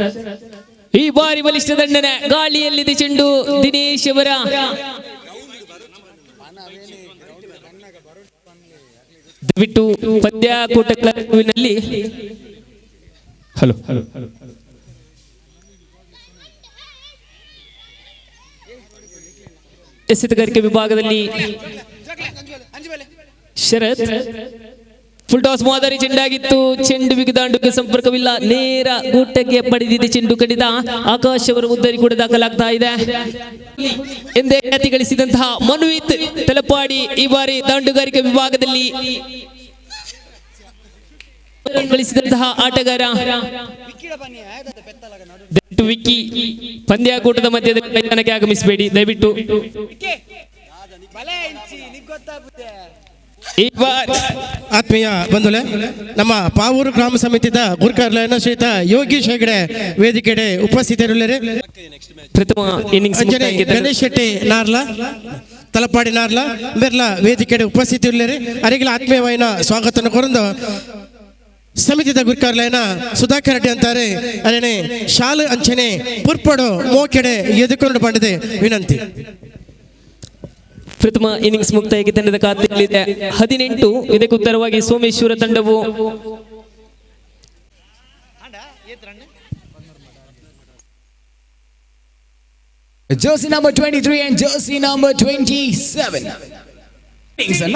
ಈ ಬಾರಿ ಬಲಿಷ್ಠ ದಂಡನೆ. ಗಾಳಿಯಲ್ಲಿದೆ ಚೆಂಡು. ದಿನೇಶ್ ಅವರ ದಯವಿಟ್ಟು ಪಂದ್ಯಾಕೂಟಗಳಲ್ಲಿ ಹಲೋ ಎಸೆತಗಾರಿಕೆ ವಿಭಾಗದಲ್ಲಿ ಶರತ್ ಫುಲ್ ಟಾಸ್ ಮಾದರಿ ಚೆಂಡಾಗಿತ್ತು. ಚೆಂಡು ವಿಗಿದಾಂಡುಗೆ ಸಂಪರ್ಕವಿಲ್ಲ, ನೇರ ಗೂಟಕ್ಕೆ ಪಡೆದಿದೆ ಚೆಂಡು. ಕಡಿದ ಆಕಾಶ್ ಅವರ ಉದ್ದರಿ ಕೂಡ ದಾಖಲಾಗ್ತಾ ಇದೆ. ಎಂದೇ ಖ್ಯಾತಿ ಗಳಿಸಿದಂತಹ ಮನ್ವಿತ್ ತಲಪಾಡಿ ಈ ಬಾರಿ ದಾಂಡುಗಾರಿಕೆ ವಿಭಾಗದಲ್ಲಿ ಗಳಿಸಿದಂತಹ ಆಟಗಾರ ವಿಕ್ಕಿ. ಪಂದ್ಯಾಕೂಟದ ಮಧ್ಯದಲ್ಲಿ ಮೈದಾನಕ್ಕೆ ಆಗಮಿಸಬೇಡಿ ದಯವಿಟ್ಟು. ಆತ್ಮೀಯ ಬಂಧುಗಳೇ, ನಮ್ಮ ಪಾವೂರು ಗ್ರಾಮ ಸಮಿತಿದ ಗುರ್ಕರ್ಲನ ಶ್ರೀತ ಯೋಗೀಶ್ ಹೆಗಡೆ ವೇದಿಕೆಡೆ ಉಪಸ್ಥಿತರಿರುತ್ತಾರೆ. ಪ್ರಥಮ ಇನ್ನಿಂಗ್ಸ್ ಗಣೇಶ್ ಶೆಟ್ಟಿ ನಾರ್ಲಾ ತಲಪಾಡಿ ನಾರ್ಲಾ ಬೆರ್ಲಾ ವೇದಿಕೆಡೆ ಉಪಸ್ಥಿತರಿರುತ್ತಾರೆ. ಅರಿಗಳ ಆತ್ಮೀಯವಾದ ಸ್ವಾಗತವನ್ನು ಕೋರಂದು ಸಮಿತಿದ ಗುರ್ಕರ್ಲನ ಸುಧಾಕರ್ ರೆಡ್ಡಿ ಅಂತಾರೆ ಅದೇನೆ ಶಾಲೆ ಅಂಚನೆ ಪುರ್ಪಡು ಮೋಕೆಡೆ ಎದುಕೊಂಡು ಬಂದಿದೆ ವಿನಂತಿ. ಪ್ರಥಮ ಇನ್ನಿಂಗ್ಸ್ ಮುಕ್ತಾಯಕ್ಕೆ ತಂಡದ ಖಾತೆಯಲ್ಲಿದೆ 18. ಇದಕ್ಕೆ ಉತ್ತರವಾಗಿ ಸೋಮೇಶ್ವರ ತಂಡವು jersey number 23 and jersey number 27.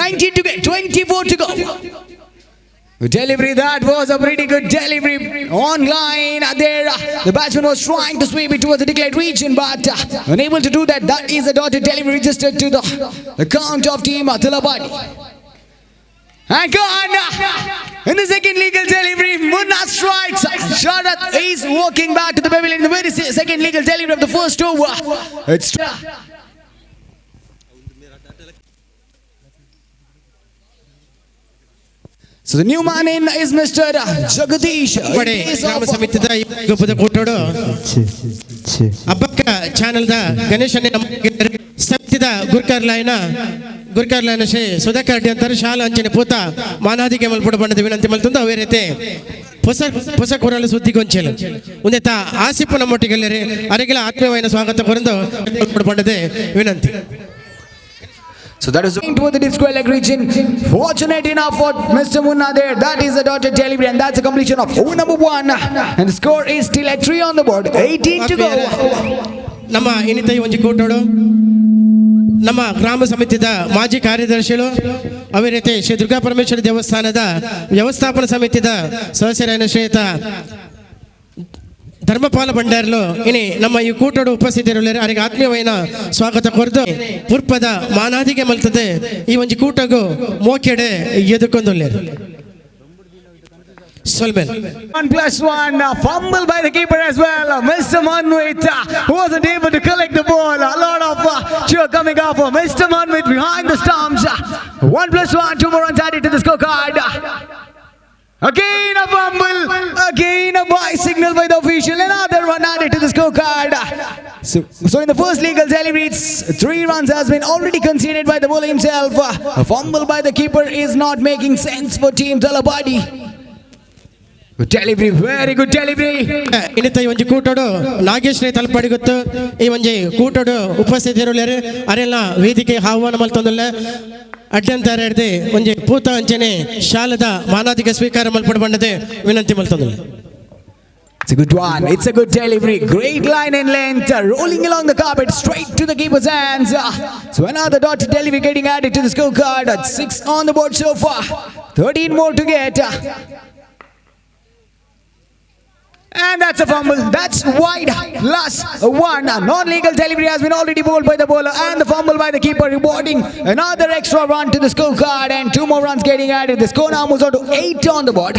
19 to get, 24 to go. Delivery, that was a pretty good delivery online there. The batsman was trying to sweep it towards the declared region but unable to do that. That is a dotted delivery registered to the count of team Talapadi. And gone in the second legal delivery. Munna strikes. Sharath is walking back to the pavilion in the very second legal delivery of the first over. It's so the new man in is Mr. Jagadish. ಗ್ರಾಮ ಸಮಿತಿದ ಗುಬ್ಬದ ಕೂಟೋಡು ಅಬ್ಬಕ್ಕ ಚಾನೆಲ್ದ ಗಣೇಶನೇ ನಮ್ಮ ಸಮಿತಿದ ಗುರ್ಕರ್ಲೈನ ಶ್ರೀ ಸುಧಾಕರ್ ರೆಡ್ಡಿ ಅಂತಾರೆ ಶಾಲಾ ಅಂಚನೆ ಪೂತ ಮಾನಾದಿಗೆ ಮಲ್ಪಡ ಬಣ್ಣದ ವಿನಂತಿ ಮಲ್ತಂದು ಅವೇ ರೀತಿ ಹೊಸ ಕೂರಲು ಸುದ್ದಿಗೊಂಚಲು ಮುಂದೆ ಆಸಿಫ್ ನಮ್ಮೊಟ್ಟಿಗೆಲ್ಲರೆ ಅರೆಗಳ ಆತ್ಮೀಯವಾದ ಸ್ವಾಗತ ಕೊರಂದು ಬಣ್ಣದೆ ವಿನಂತಿ. So that is into the disqualified region. Fortunate enough for Mr. Munna there. That is a dotted delivery and that's a completion of over number 1. And the score is still at 3 on the board. 18 to go. ನಮ್ಮ ಇನ್ನಿತ ಒಂಜಿ ಕೂಟೋಡು ನಮ್ಮ ಗ್ರಾಮ ಸಮಿತಿದ ಮಾಜಿ ಕಾರ್ಯದರ್ಶಿಗಳು ಅವೇ ರೀತಿ ಶ್ರೀ ದುರ್ಗಾ ಪರಮೇಶ್ವರಿ ದೇವಸ್ಥಾನದ ವ್ಯವಸ್ಥಾಪನಾ ಸಮಿತಿದ ಸದಸ್ಯರಾದ ಶ್ರೀಯುತ ಧರ್ಮಪಾಲ ಭಂಡಾರ್ಲು ಇನಿ ನಮ್ಮ ಈ ಕೂಟೋಡು ಉಪಸ್ಥಿತರಿರುತ್ತಾರೆ. ಅವರಿಗೆ ಆತ್ಮೀಯವಾದ ಸ್ವಾಗತ ಕೊರದು ಪುರ್ಪದ ಮಾನಾದಿಗೆ ಮಲ್ತದೆ ಈ ಒಂಜಿ ಕೂಟಗೂ ಮೋಕೆಡೆ ಎದುಕೊಂದುಲ್ಲೇರು. 1+1 fumble by the keeper as well. Mr. Manwit wasn't able to collect the ball. A lot of cheer coming up for Mr. Manwit behind the stumps. 1+1, 2 more runs added to the scorecard. Again a fumble, again a by signal by the official, another run added to the scorecard. So in the first legal delivery, 3 runs has been already conceded by the bowler himself. A fumble by the keeper is not making sense for team Talapadi. Good delivery, very good delivery. ಇನ್ನಿತ ಈ ಒಂಜಿ ಕೂಟೋಡು ನಾಗೇಶ್ ರೈ ತಲಪಾಡಿ ಗೊತ್ತು ಈ ಒಂಜಿ ಕೂಟೋಡು ಉಪಸ್ಥಿತರಿರುತ್ತಾರೆ. ಅರೆಲ್ಲ ವೇದಿಕೆ ಆಹ್ವಾನ ಮಲ್ತೊಂದುಲ್ಲ ಅಡ್ಡಂತಾರ ಹಿಡ್ದು ಒಂಜಿ ಪೂತ ಅಂಚನೆ ಶಾಲದ ಮಾನಾದಿಗೆ ಸ್ವೀಕಾರ ಮಲ್ಪಡ ಬಣ್ಣದೆ ವಿನಂತಿ ಮಲ್ತೊಂದುಲ್ಲ. It's a good one. It's a good delivery. Great line and length. Rolling along the carpet straight to the keeper's hands. So another dotted delivery getting added to the scorecard. 6 on the board so far. 13 more to get. And that's a fumble. That's wide. Plus 1. A non-legal delivery has been already bowled by the bowler. And the fumble by the keeper rewarding another extra run to the scorecard. And 2 more runs getting added. The score now moves on to 8 on the board.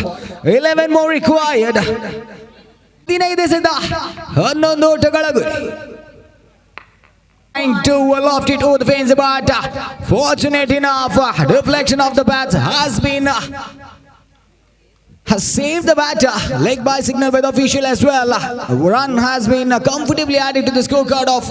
11 more required. 15 ಎಸೆದ 11 ಓಟಗಳ ಗುರಿ. Trying to loft it over the fence, but fortunate enough, deflection of the bats has been has saved the batter. Leg by signal by the official as well. A run has been comfortably added to the scorecard of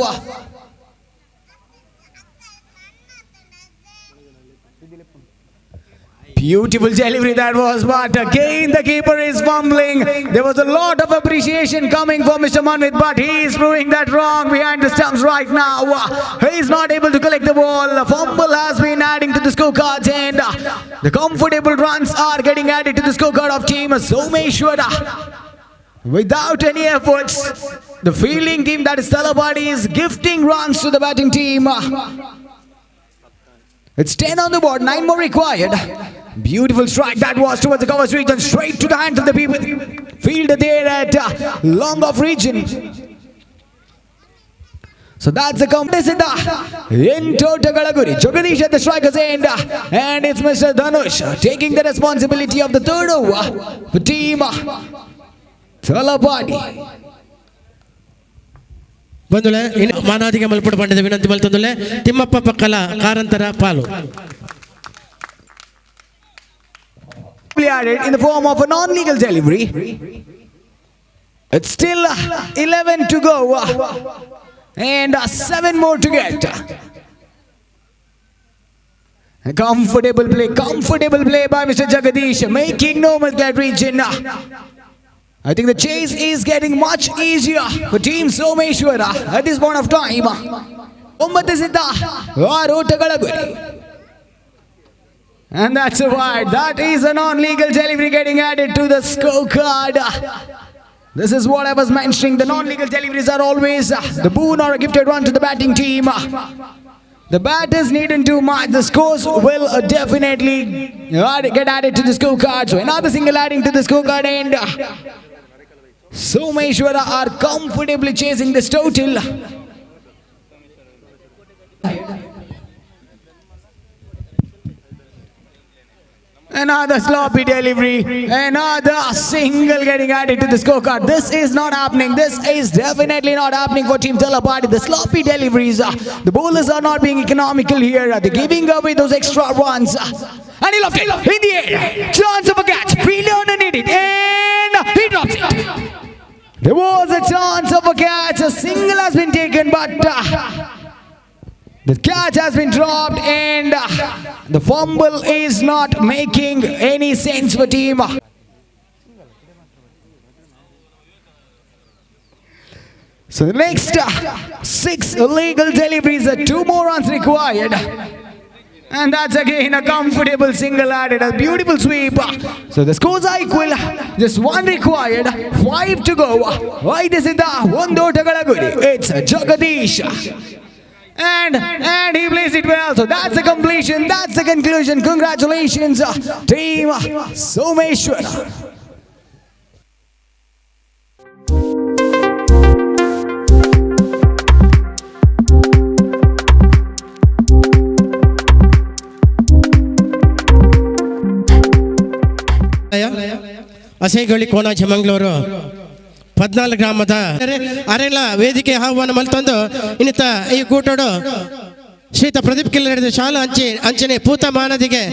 Beautiful delivery that was, but again the keeper is fumbling. There was a lot of appreciation coming for Mr. Manvit, but he is proving that wrong behind the stumps right now. He is not able to collect the ball. A fumble has been adding to the scorecards, and the comfortable runs are getting added to the scorecard of team Someshwara. Without any efforts, the fielding team, that is Talapadi, is gifting runs to the batting team. It's 10 on the board, 9 more required. Beautiful strike that was towards the covers region, straight to the hands of the people. Fielder there at long off region. So that's the competition in Totagalaguri. Jagadish at the striker's end, and it's Mr. Dhanush taking the responsibility of the third over for team Talapadi. ಬಂದುಲೆ ಇನ್ನು ಮಾನವಾಧಿಕ ಮಲ್ಪಡ ಪಂಡಿತ ವಿನಂತಿ ಮಲ್ತಂದುಲೆ ತಿಮ್ಮಪ್ಪ ಪಕ್ಕಲ ಕಾರಂತರ ಪಾಲು. In the form of a non-legal delivery. It's still 11 to go and 7 more to get. A comfortable play by Mr. Jagadish, making no mistake region. I think the chase is getting much easier for team Someshwara at this point of time. And that's a wide. That is a non-legal delivery getting added to the scorecard. This is what I was mentioning. The non-legal deliveries are always the boon or a gifted run to the batting team. The batters needn't do much. The scores will definitely get added to the scorecard. So another single adding to the scorecard, and Someshwara are comfortably chasing this total. Another sloppy delivery, another single getting added to the scorecard. This is not happening. This is definitely not happening for Team Talapadi. The sloppy deliveries, the bowlers are not being economical here. They're giving away those extra runs. And he left it in the air. Chance of a catch. Fielder underneath it, and he drops it. There was a chance of a catch. A single has been taken, but the catch has been dropped, and the fumble is not making any sense for team. So the next 6 illegal deliveries, 2 more runs required. And that's again a comfortable single added, a beautiful sweep. So the scores are equal, just 1 required, 5 to go. It's Jagadish. And he plays it well. So that's the completion, that's the conclusion. Congratulations, team Someshwara. ಅಸೇಗಳಿ ಕೋನಾಚೆ Mangaluru 14 ಗ್ರಾಮದ ಅರೆಲ ವೇದಿಕೆ ಆಹ್ವಾನ ಮಲ್ತಂದು ಇನ್ನಿತ ಈ ಕೂಟೋಡು ಶ್ರೀತ ಪ್ರದೀಪ್ ಕಿಲ್ಲಡಿದ ಶಾಲಾ ಅಂಚನೆ ಪೂತ ಮಾನದಿಗೆ